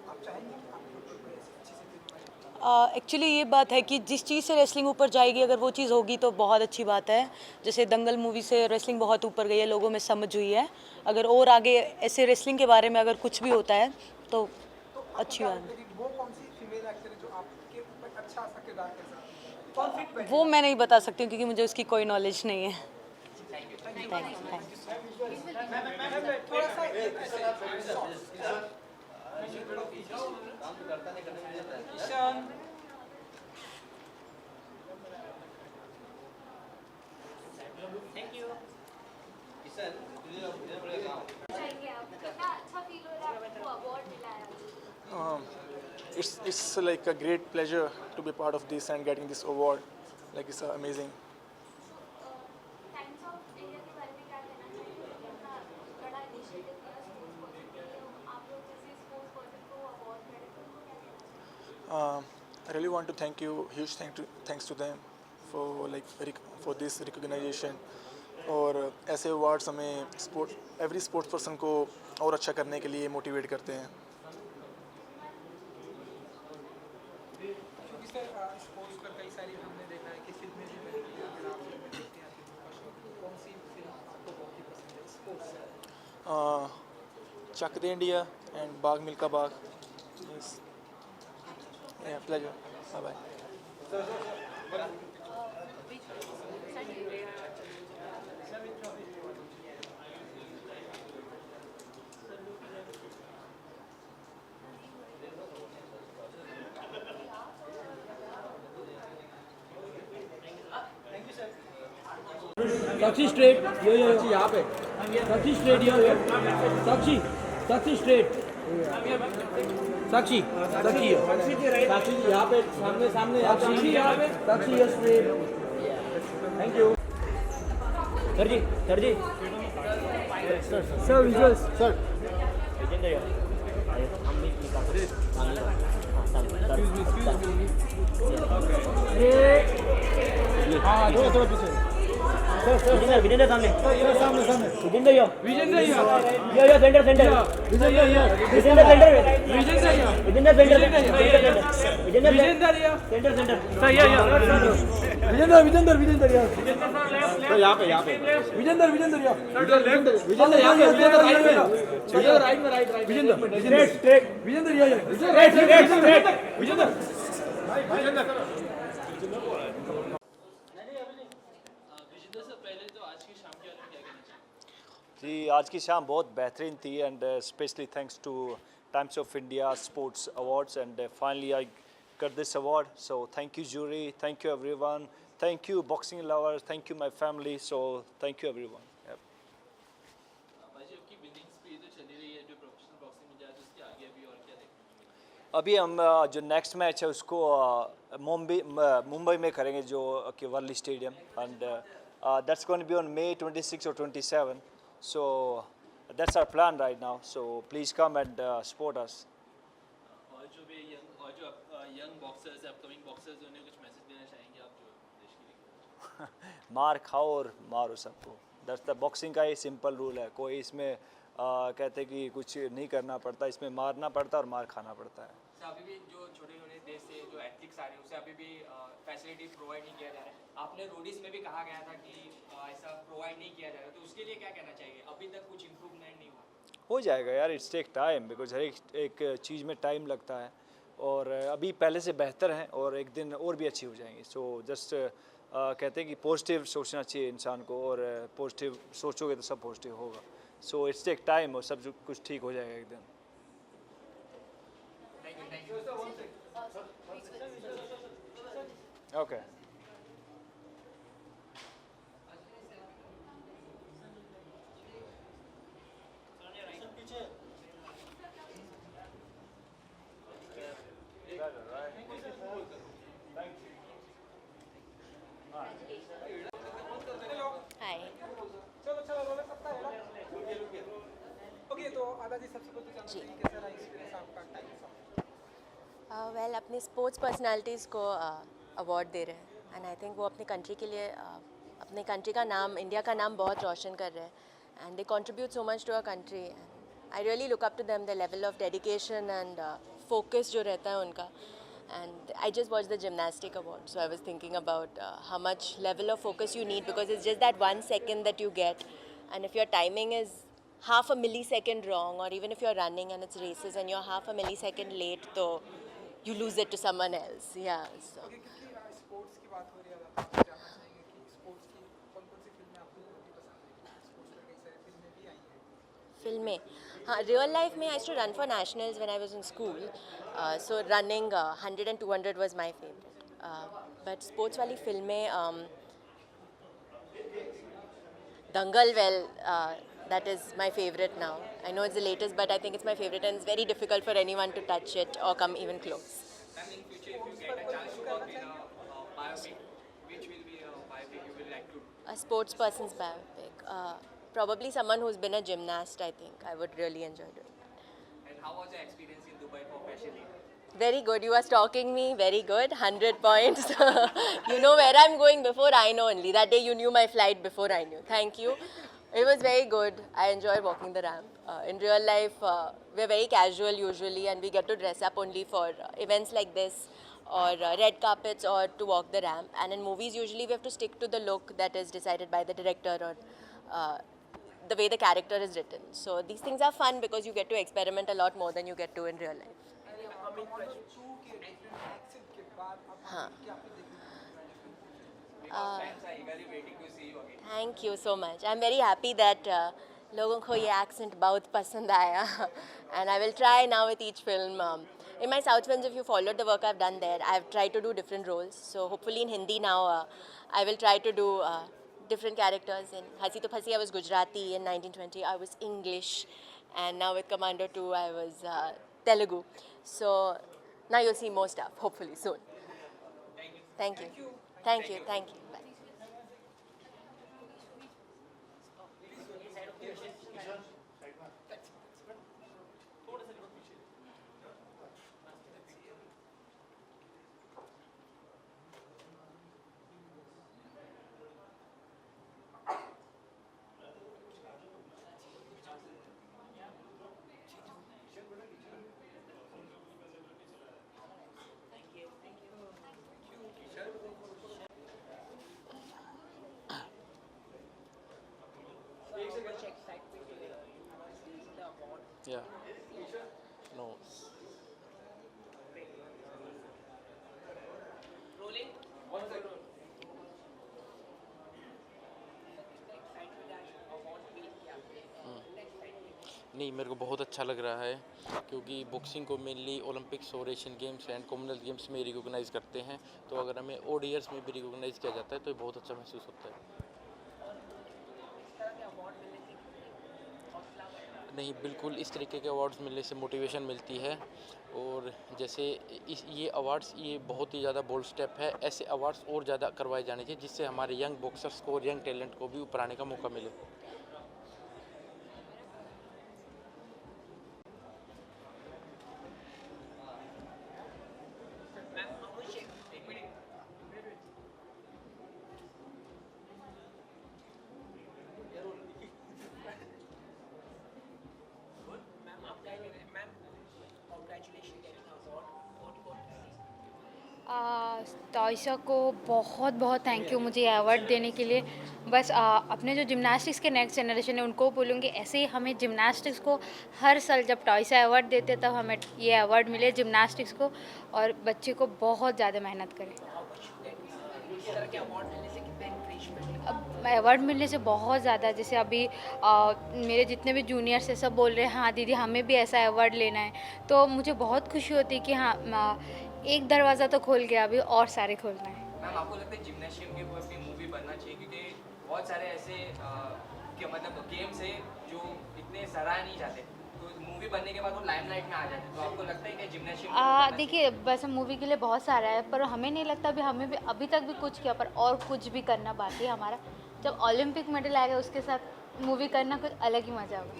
आप चाहेंगे कि आपके ऊपर कोई ऐसी अच्छी सी फिल्म बने? एक्चुअली ये बात है कि जिस चीज़ से रेसलिंग ऊपर जाएगी, अगर वो चीज़ होगी तो बहुत अच्छी बात है। जैसे दंगल मूवी से रेसलिंग बहुत ऊपर गई है, लोगों में समझ हुई है। अगर और आगे ऐसे रेसलिंग के बारे में अगर कुछ भी होता है तो अच्छी बात है। वो कौन सी फीमेल एक्टर है जो आपके ऊपर अच्छा सा किरदार कर सकती है? कौन फिट बैठे? वो मैं नहीं बता सकती हूँ क्योंकि मुझे उसकी कोई नॉलेज नहीं है। Thank you. थोड़ा सा ईशान थैंक यू। चाहिए आप कितना अच्छा फील हो रहा है आपको अवार्ड मिला है? It's like a great pleasure to be part of this and getting this award. Like it's amazing. Times of India के बारे में क्या कहना चाहिए? कितना बड़ा इनिशिएटिव लिया स्पोर्ट्स पर्सन के लिए, आप लोग जैसे स्पोर्ट्स पर्सन को अवार्ड मिले तो उनको क्या कहना चाहिए? I really want to thank you. Huge thanks to them for this recognition. और ऐसे अवार्ड्स हमें एवरी स्पोर्ट्स पर्सन को और अच्छा करने के लिए मोटिवेट करते हैं। क्योंकि सर स्पोर्ट्स पर कई सारी हमने देखा है कि फिल्में भी बनती हैं। अगर आप फिल्में देखते हैं तो कौन सी फिल्म आपको बहुत ही पसंद है स्पोर्ट्स से? Chak De India and Bhaag Milkha Bhaag. Pleasure. Bye bye. Sakshi straight, yo यहाँ पे। साक्षी स्ट्रेट, यो साक्षी स्ट्रेट। साक्षी साक्षी यहाँ पे सामने साक्षी यहाँ पे। Sakshi yo straight. Thank you sir ji. Sir visuals sir. हाँ थोड़ा पीछे। विजेंद्र सामने। Vijender yo centre. Vijender centre. Vijender यहाँ पे विजेंद्र राइट में विजेंद्र जी आज की शाम बहुत बेहतरीन थी and specially thanks to Times of India sports awards and finally I got this award so thank you jury, thank you everyone, thank you boxing lovers, thank you my family, so thank you everyone. अभी हम जो next match है उसको मुंबई में करेंगे जो कि Worli stadium and that's going to be on May 26 or 27. So that's our plan right now. So please come and support us. और जो यंग बॉक्सर्स अपकमिंग बॉक्सर्स उन्हें कुछ मैसेज देना चाहेंगे आप जो देश के लिए? मार खाओ और मारो सबको। दैट्स द बॉक्सिंग का ये सिंपल रूल है। कोई इसमें कहते कि कुछ नहीं करना पड़ता, इसमें मारना पड़ता और मार खाना पड़ता है। अभी भी जो छोटे छोटे देश से जो एथलीट्स आ रहे हैं उसे अभी भी फैसिलिटी प्रोवाइड नहीं किया जा रहा है। आपने रोडीज में भी कहा गया था कि ऐसा प्रोवाइड नहीं किया जा रहा है, तो उसके लिए क्या कहना चाहिए? अभी तक कुछ इम्प्रूवमेंट नहीं हुआ? हो जाएगा यार, इट्स टेक टाइम बिकॉज हर एक चीज़ में टाइम लगता है और अभी पहले से बेहतर हैं और एक दिन और भी अच्छी हो जाएंगी। सो जस्ट कहते हैं कि पॉजिटिव सोचना चाहिए इंसान को और पॉजिटिव सोचोगे तो सब पॉजिटिव होगा। सो इट्स टेक टाइम और सब कुछ ठीक हो जाएगा एक दिन। ओके सबसे पहले जानना चाहिए कैसा रहा एक्सपीरियंस आपका टाइम्स वेल अपनी स्पोर्ट्स पर्सनालिटीज़ को अवार्ड दे रहे हैं एंड आई थिंक वो अपनी कंट्री के लिए अपने कंट्री का नाम, इंडिया का नाम बहुत रोशन कर रहे हैं and they contribute so much to our country. I really look up to them, the level of dedication and focus जो रहता है उनका. And I just watched the gymnastic award, so I was thinking about how much level of focus you need, because it's just that 1 second that you get, and if your timing is half a millisecond wrong, or even if you're running and it's races and you're half a millisecond late, so you lose it to someone else. Yeah. So. Sports की बात हो रही है, आप जानना चाहेंगे कि sports की कौन-कौन सी फिल्में आपको बहुत पसंद है? स्पोर्ट्स में कई सारी फिल्में भी आई हैं. फिल्में, हाँ, रियल लाइफ में I used to run for nationals when I was in school, so running 100 and 200 was my favourite. But sports वाली फिल्में, Dangal, well that is my favorite now. I know it's the latest, but I think it's my favorite, and it's very difficult for anyone to touch it or come even close. Ma'am, in future, if you get a chance to work in a biopic, which will be a biopic you will like to? A sports person's biopic. Probably someone who's been a gymnast, I think. I would really enjoy doing that. And how was your experience in Dubai for Fashion Week? Very good. You are stalking me. Very good. 100 points. You know where I'm going before I know only. That day you knew my flight before I knew. Thank you. It was very good. I enjoyed walking the ramp. In real life, we're very casual usually, and we get to dress up only for events like this, or red carpets, or to walk the ramp. And in movies, usually we have to stick to the look that is decided by the director, or the way the character is written. So these things are fun because you get to experiment a lot more than you get to in real life. हाँ. Thank you so much. I'm very happy that लोगों को ये accent बहुत पसंद आया, and I will try now with each film. In my South films, if you followed the work I've done there, I've tried to do different roles. So hopefully in Hindi now, I will try to do different characters. In Hasi To Phasi, I was Gujarati. In 1920, I was English, and now with Commando 2, I was Telugu. So now you'll see more stuff, hopefully soon. Thank you. Thank you. Thank you. Bye. Yeah. No. नहीं, मेरे को बहुत अच्छा लग रहा है क्योंकि boxing को मेनली ओलंपिक्स और Asian games and Commonwealth games में रिकॉग्नाइज़ करते हैं, तो अगर हमें ओड ईयर्स में भी रिकॉग्नाइज़ किया जाता है तो ये बहुत अच्छा महसूस होता है. नहीं, बिल्कुल इस तरीके के अवार्ड्स मिलने से मोटिवेशन मिलती है, और जैसे ये अवार्ड्स ये बहुत ही ज़्यादा बोल्ड स्टेप है. ऐसे अवार्ड्स और ज़्यादा करवाए जाने चाहिए जिससे हमारे यंग बॉक्सर्स को और यंग टैलेंट को भी ऊपर आने का मौका मिले. तोइसा को बहुत बहुत थैंक यू मुझे ये अवार्ड देने के लिए. बस अपने जो जिम्नास्टिक्स के नेक्स्ट जनरेशन है उनको बोलूँगी ऐसे ही हमें जिम्नास्टिक्स को हर साल जब टॉयसा अवार्ड देते तब हमें ये अवार्ड मिले जिम्नास्टिक्स को, और बच्चे को बहुत ज़्यादा मेहनत करें. अब अवार्ड मिलने से बहुत ज़्यादा, जैसे अभी मेरे जितने भी जूनियर्स है सब बोल रहे हैं हाँ दीदी हमें भी ऐसा अवार्ड लेना है, तो मुझे बहुत खुशी होती है कि हाँ एक दरवाज़ा तो खोल गया, अभी और सारे खोलना है. मैम, आपको लगता है जिम्नाशियम के ऊपर भी मूवी बनना चाहिए, क्योंकि बहुत सारे ऐसे मतलब गेम्स है जो इतने सराहे नहीं जाते, तो मूवी बनने के बाद वो लाइमलाइट में आ जाते हैं, तो आपको लगता है कि जिम्नाशियम देखिए बस मूवी के लिए बहुत सारा है, पर हमें नहीं लगता भी हमें भी अभी तक भी कुछ किया, पर और कुछ भी करना बाकी है हमारा. जब ओलंपिक मेडल आएगा उसके साथ मूवी करना कुछ अलग ही मज़ा होगा.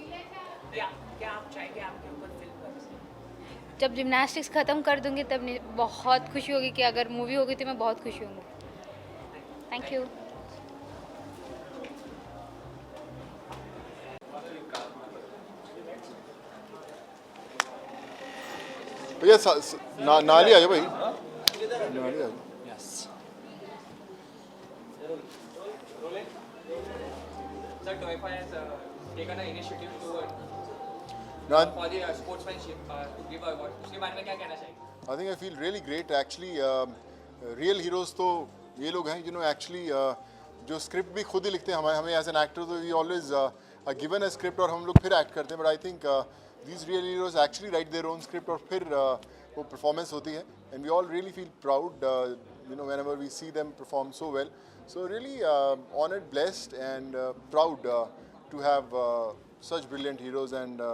क्या आप चाहेंगे आपके ऊपर फिल्म बने? जब जिमनास्टिक्स ख़त्म कर दूँगी तब बहुत खुशी होगी कि अगर मूवी होगी तो मैं बहुत खुशी होंगी। Thank you. भैया नाली आ जाओ भाई, नाली आ जाओ। Sir, Toyota has taken an initiative to for the sportsmanship to give a award. उसके बारे में क्या कहना चाहिए? I think I feel really great actually. Real heroes तो ये लोग हैं, you know, actually जो स्क्रिप्ट भी खुद ही लिखते हैं। हमें एज एन एक्टर तो we always given a script और हम लोग फिर एक्ट करते हैं, but I think these real heroes actually write their own script और फिर वो performance होती है, and we all really feel proud you know whenever we see them perform so well. So really honored, blessed and proud to have such brilliant heroes, and you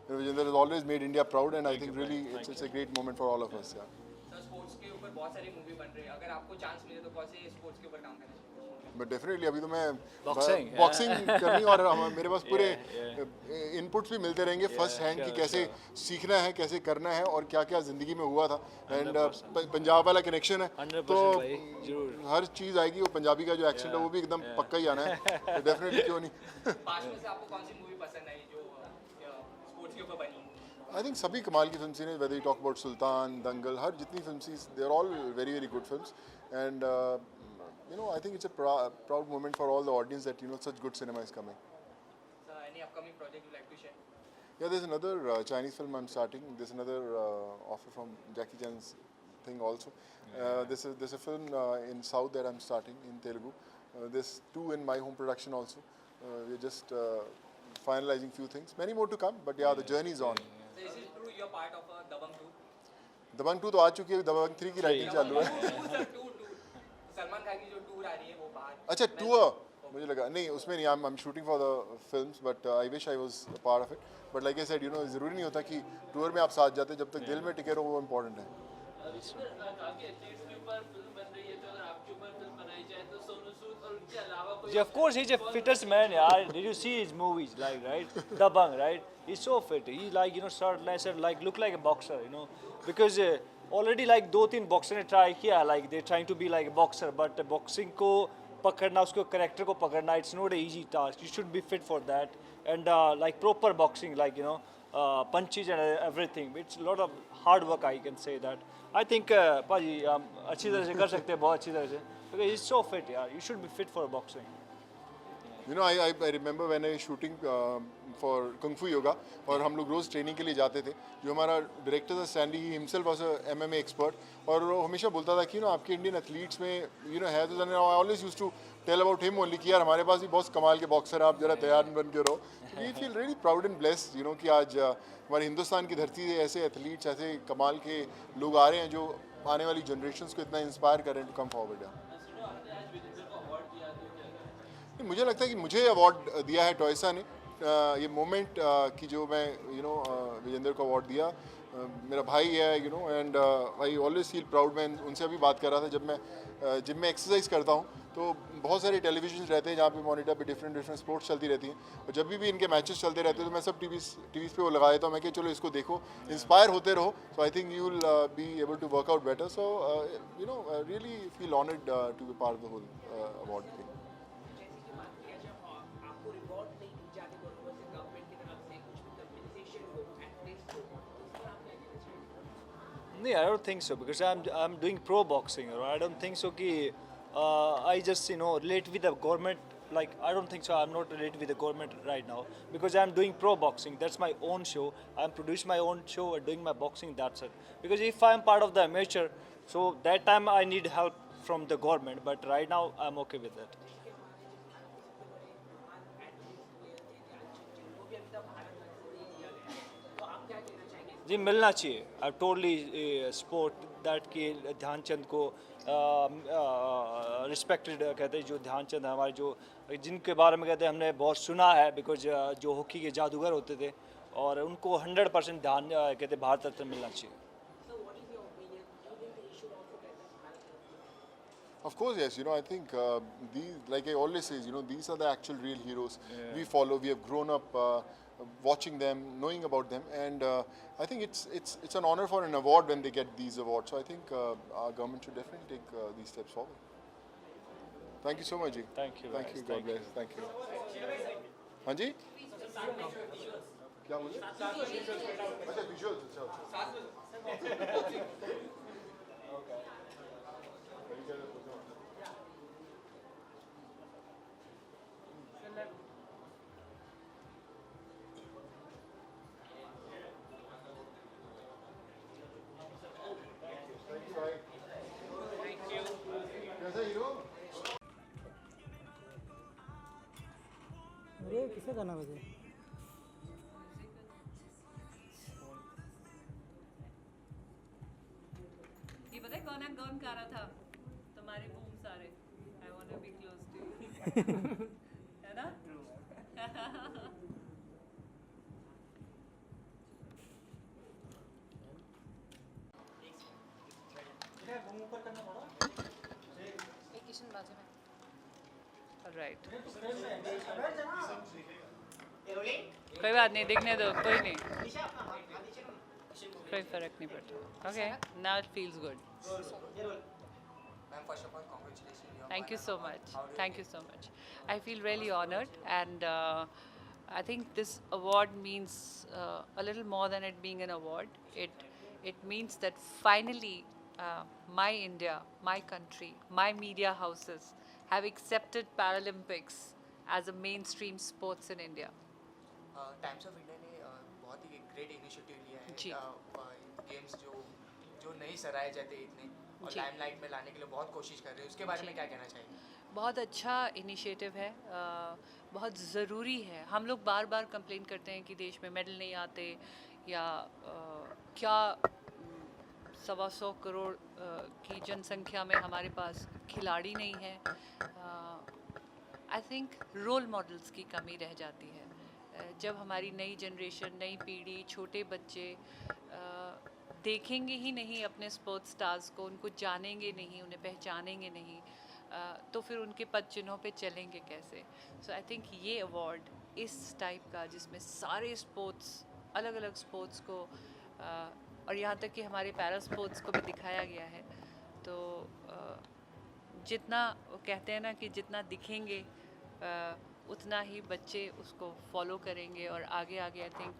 know, Vijender has always made India proud, and I think really it's a great moment for all of us. Yeah. Sir, sports के ऊपर बहुत सारी movie बन रही है, अगर आपको chance मिले तो कौन से स्पोर्ट्स के ऊपर काम करना चाहिए? बट डेफिनेटली अभी तो मैं बॉक्सिंग करनी और मेरे पास पूरे इनपुट्स भी मिलते रहेंगे फर्स्ट हैंड कि कैसे सीखना है, कैसे करना है और क्या क्या ज़िंदगी में हुआ था, एंड पंजाब वाला कनेक्शन है तो हर चीज़ आएगी। वो पंजाबी का जो एक्सेंट है वो भी एकदम पक्का ही आना है, तो डेफिनेटली क्यों नहीं। पांच में से आपको कौन सी मूवी पसंद आई जो स्पोर्ट्स के ऊपर बनी? आई थिंक सभी कमाल की फिल्म सी ने, whether you talk about Sultan, Dangal, हर जितनी फिल्म सी they are all very very good films, and you know, I think it's a proud moment for all the audience that, you know, such good cinema is coming. So, any upcoming project you'd like to share? Yeah, there's another Chinese film I'm starting. There's another offer from Jackie Chan's thing also. There's a film in South that I'm starting in Telugu. There's 2 in my home production also. We're just finalizing few things. Many more to come, but yeah, the journey is on. So, is it true you're part of Dabangg 2? Dabangg 2 तो आ चुकी है, Dabangg 3 की writing चालू है। सलमान खान की जो tour आ रही है वो बाहर। अच्छा टूर मुझे लगा नहीं उसमें नहीं, I am shooting for the films, but I wish I was a part of it, but like I said you know ज़रूरी नहीं होता कि टूर में आप साथ जाते, जब तक दिल में टिके रहो वो इम्पोर्टेंट है। Yeah, of course he's a fittest man. Yeah, did you see his movies? Like, right, Dabangg, right? He's so fit. He like, you know, started like look like a boxer, you know, because already like 2-3 boxer ने try किया, like they're trying to be like a boxer, but boxing को पकड़ना, उसको character को पकड़ना, it's not an easy task. You should be fit for that, and like proper boxing, like, you know, punches and everything. It's a lot of hard work, I can say that. I think पाजी अच्छी तरह से कर सकते हैं, बहुत अच्छी तरह से, because he's so fit. Yeah, you should be fit for boxing. You know, I remember when I was shooting for Kung Fu Yoga, और हम लोग रोज़ ट्रेनिंग के लिए जाते थे। जो हमारा डायरेक्टर था Stanley, he himself was a MMA expert, और वो हमेशा बोलता था कि ना आपके इंडियन एथलीट्स में यू नो है तो I always used to tell about him only कि यार हमारे पास भी बहुत कमाल के बॉक्सर हैं, आप जरा तैयार बन के रहो। We feel really proud and blessed, you know, कि आज हमारे हिंदुस्तान की धरती से ऐसे एथलीट्स, ऐसे कमाल के लोग आ रहे हैं जो आने वाली जनरेशन्स को इतना इंस्पायर करें टू कम फॉरवर्ड। मुझे लगता है कि मुझे अवार्ड दिया है टॉयसा ने, ये मोमेंट की जो मैं यू नो विजेंद्र को अवार्ड दिया, मेरा भाई है, you know, and I always feel proud. मैं उनसे अभी बात कर रहा था, जब मैं जिम में एक्सरसाइज करता हूँ तो बहुत सारे टेलीविजन रहते हैं जहाँ पे मॉनिटर पे डिफरेंट स्पोर्ट्स चलती रहती हैं, और जब भी इनके मैचेस चलते रहते हैं तो मैं सब टीवीज़ पे वो लगा देता हूँ। मैं कि चलो इसको देखो, इंस्पायर होते रहो, so I think you will be able to work out better. So you know really feel honoured to be part of the whole award thing. I don't think so, because I'm doing pro boxing, or I don't think so कि I just, you know, relate with the government. Like, I don't think so. I'm not related with the government right now, because I'm doing pro boxing. That's my own show. I'm producing my own show and doing my boxing. That's it. Because if I'm part of the amateur, so that time I need help from the government. But right now I'm okay with that. जी मिलना चाहिए। I totally support that कि ध्यानचंद को respected कहते हैं, जो ध्यानचंद हमारे जो जिनके बारे में कहते हैं हमने बहुत सुना है, बिकॉज जो हॉकी के जादूगर होते थे, और उनको 100% ध्यान कहते भारत रत्न मिलना चाहिए। Of course, yes. You know, I think these, like I always say, you know, these are the actual real heroes we follow. We have grown up watching them, knowing about them, and I think it's an honor for an award when they get these awards. So I think our government should definitely take these steps forward. Thank you so much, ji. Thank you. Thank you. God bless. Thank you. हाँ जी? क्या बोले? अच्छा visuals अच्छा. अरे किसे गाना बजे ये पता है कौन गा रहा था तुम्हारे बूम सारे I want to be close to you है ना किशन बाजू में राइट कोई बात नहीं दिखने दो कोई नहीं कोई फर्क नहीं पड़ता okay now it feels good Ma'am, first of all, congratulations. Thank you so much. Thank you so much. I feel really honored, and I think this award means a little more than it being an award. It means that finally my India, my country, my media houses have accepted Paralympics as a mainstream sports in India. Times of India ने बहुत ही great initiative लिया है games जो नहीं सराहे जाते इतने और limelight में लाने के लिए बहुत कोशिश कर रहे हैं उसके बारे में क्या कहना चाहिए? बहुत अच्छा इनिशिएटिव है, बहुत ज़रूरी है. हम लोग बार बार कंप्लेन करते हैं कि देश में मेडल नहीं आते या क्या 125 करोड़ की जनसंख्या में हमारे पास खिलाड़ी नहीं है. आई थिंक रोल मॉडल्स की कमी रह जाती है. जब हमारी नई जनरेशन, नई पीढ़ी, छोटे बच्चे देखेंगे ही नहीं अपने स्पोर्ट्स स्टार्स को, उनको जानेंगे नहीं, उन्हें पहचानेंगे नहीं, तो फिर उनके पद चिन्हों पे चलेंगे कैसे? सो आई थिंक ये अवार्ड इस टाइप का जिसमें सारे स्पोर्ट्स, अलग अलग स्पोर्ट्स को और यहाँ तक कि हमारे पैरा स्पोर्ट्स को भी दिखाया गया है. तो जितना कहते हैं ना कि जितना दिखेंगे उतना ही बच्चे उसको फॉलो करेंगे और आगे आगे आई थिंक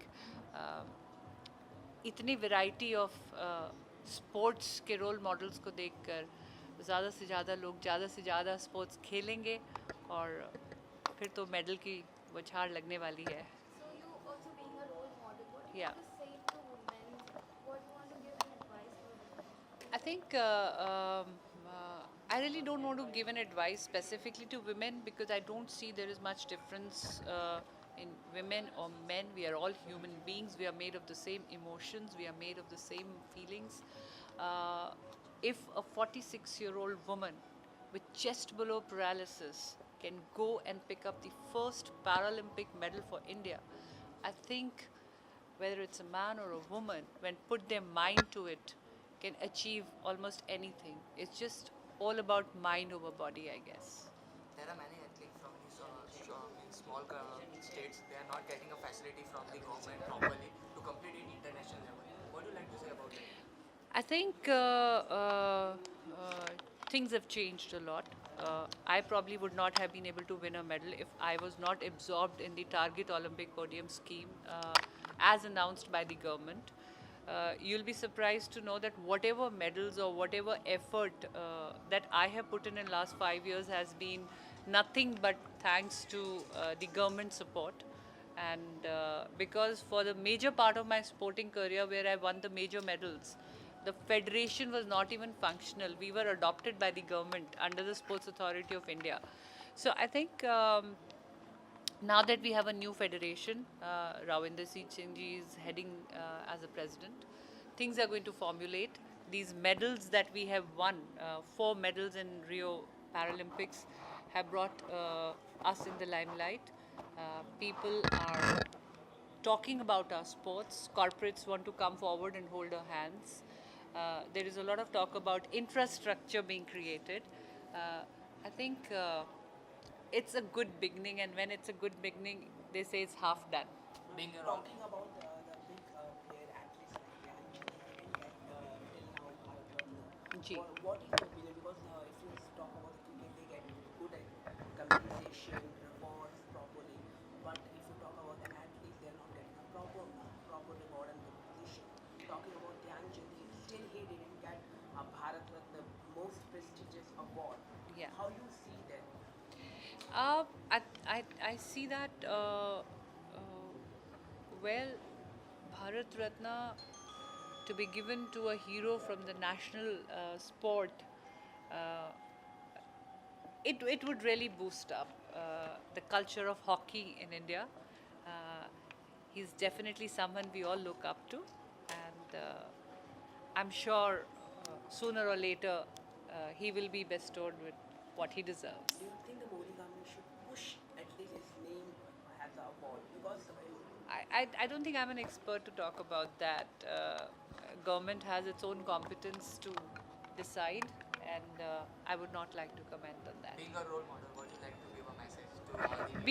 इतनी वैरायटी ऑफ स्पोर्ट्स के रोल मॉडल्स को देखकर ज़्यादा से ज़्यादा लोग ज़्यादा से ज़्यादा स्पोर्ट्स खेलेंगे और फिर तो मेडल की बौछार लगने वाली है. या I think I really don't want to give an advice specifically to women because I don't see there is much difference in women or men. We are all human beings. We are made of the same emotions. We are made of the same feelings. If a 46-year-old woman with chest below paralysis can go and pick up the first Paralympic medal for India, I think whether it's a man or a woman, when put their mind to it, can achieve almost anything. It's just all about mind over body, I guess. There are many athletes from in small states. They are not getting a facility from the government properly to compete in international level. What do you like to say about it? I think things have changed a lot. I probably would not have been able to win a medal if I was not absorbed in the Target Olympic Podium scheme as announced by the government. You'll be surprised to know that whatever medals or whatever effort that I have put in last 5 years has been nothing but thanks to the government support. And because for the major part of my sporting career where I won the major medals, the federation was not even functional. We were adopted by the government under the Sports Authority of India. So I think now that we have a new federation, Ravinder Singh ji is heading as a president, things are going to formulate. These medals that we have won, 4 medals in Rio Paralympics, have brought us in the limelight. People are talking about our sports. Corporates want to come forward and hold our hands. There is a lot of talk about infrastructure being created. I think it's a good beginning, and when it's a good beginning, they say it's half done. being a Talking about the big player athletes like till now Bharat Ratna. Ji. What is your opinion? Because if you talk about the cricket, they get good compensation, rewards properly. But if you talk about the athletes, they are not getting a proper reward and compensation. Talking about Dhyan Chand, still he didn't get a Bharat Ratna, most prestigious award. Yeah. How you see that? I see that, well, Bharat Ratna to be given to a hero from the national sport, it would really boost up the culture of hockey in India. He's definitely someone we all look up to, and I'm sure sooner or later he will be bestowed with what he deserves. Do you think the Modi government should push at least his name as an award? Because I don't think I'm an expert to talk about that. Government has its own competence to decide, and I would not like to comment on that. Being a role model, what would you like to give a message to all the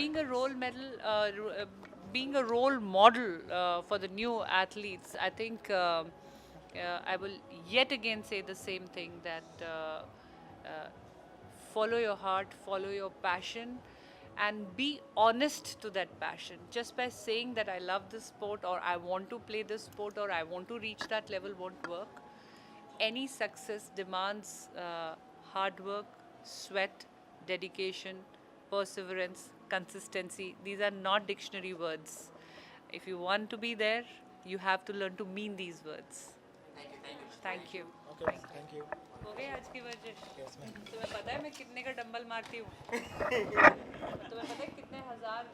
Being a role model for the new athletes, I think I will yet again say the same thing, that follow your heart, follow your passion, and be honest to that passion. Just by saying that I love this sport, or I want to play this sport, or I want to reach that level won't work. Any success demands hard work, sweat, dedication, perseverance, consistency. These are not dictionary words. If you want to be there, you have to learn to mean these words. Thank you. Okay, thank you. हो गई आज की वर्जिश? Yes, ma'am. तुम्हें पता है मैं कितने का डंबल मारती हूँ? तुम्हें पता है कितने हजार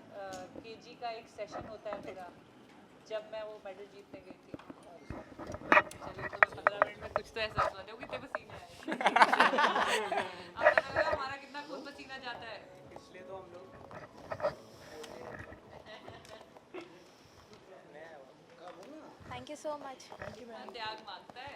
केजी का एक सेशन होता है पूरा? जब मैं वो मेडल जीतने गई थी। चलिए तुम्हें 15 मिनट में कुछ तो एहसास हुआ, देखो कितने पसीने आए। अब पता लगा हमारा कितना खून पसीना जाता है। इसलिए तो हम लोग Thank you so much. त्याग मांगता है।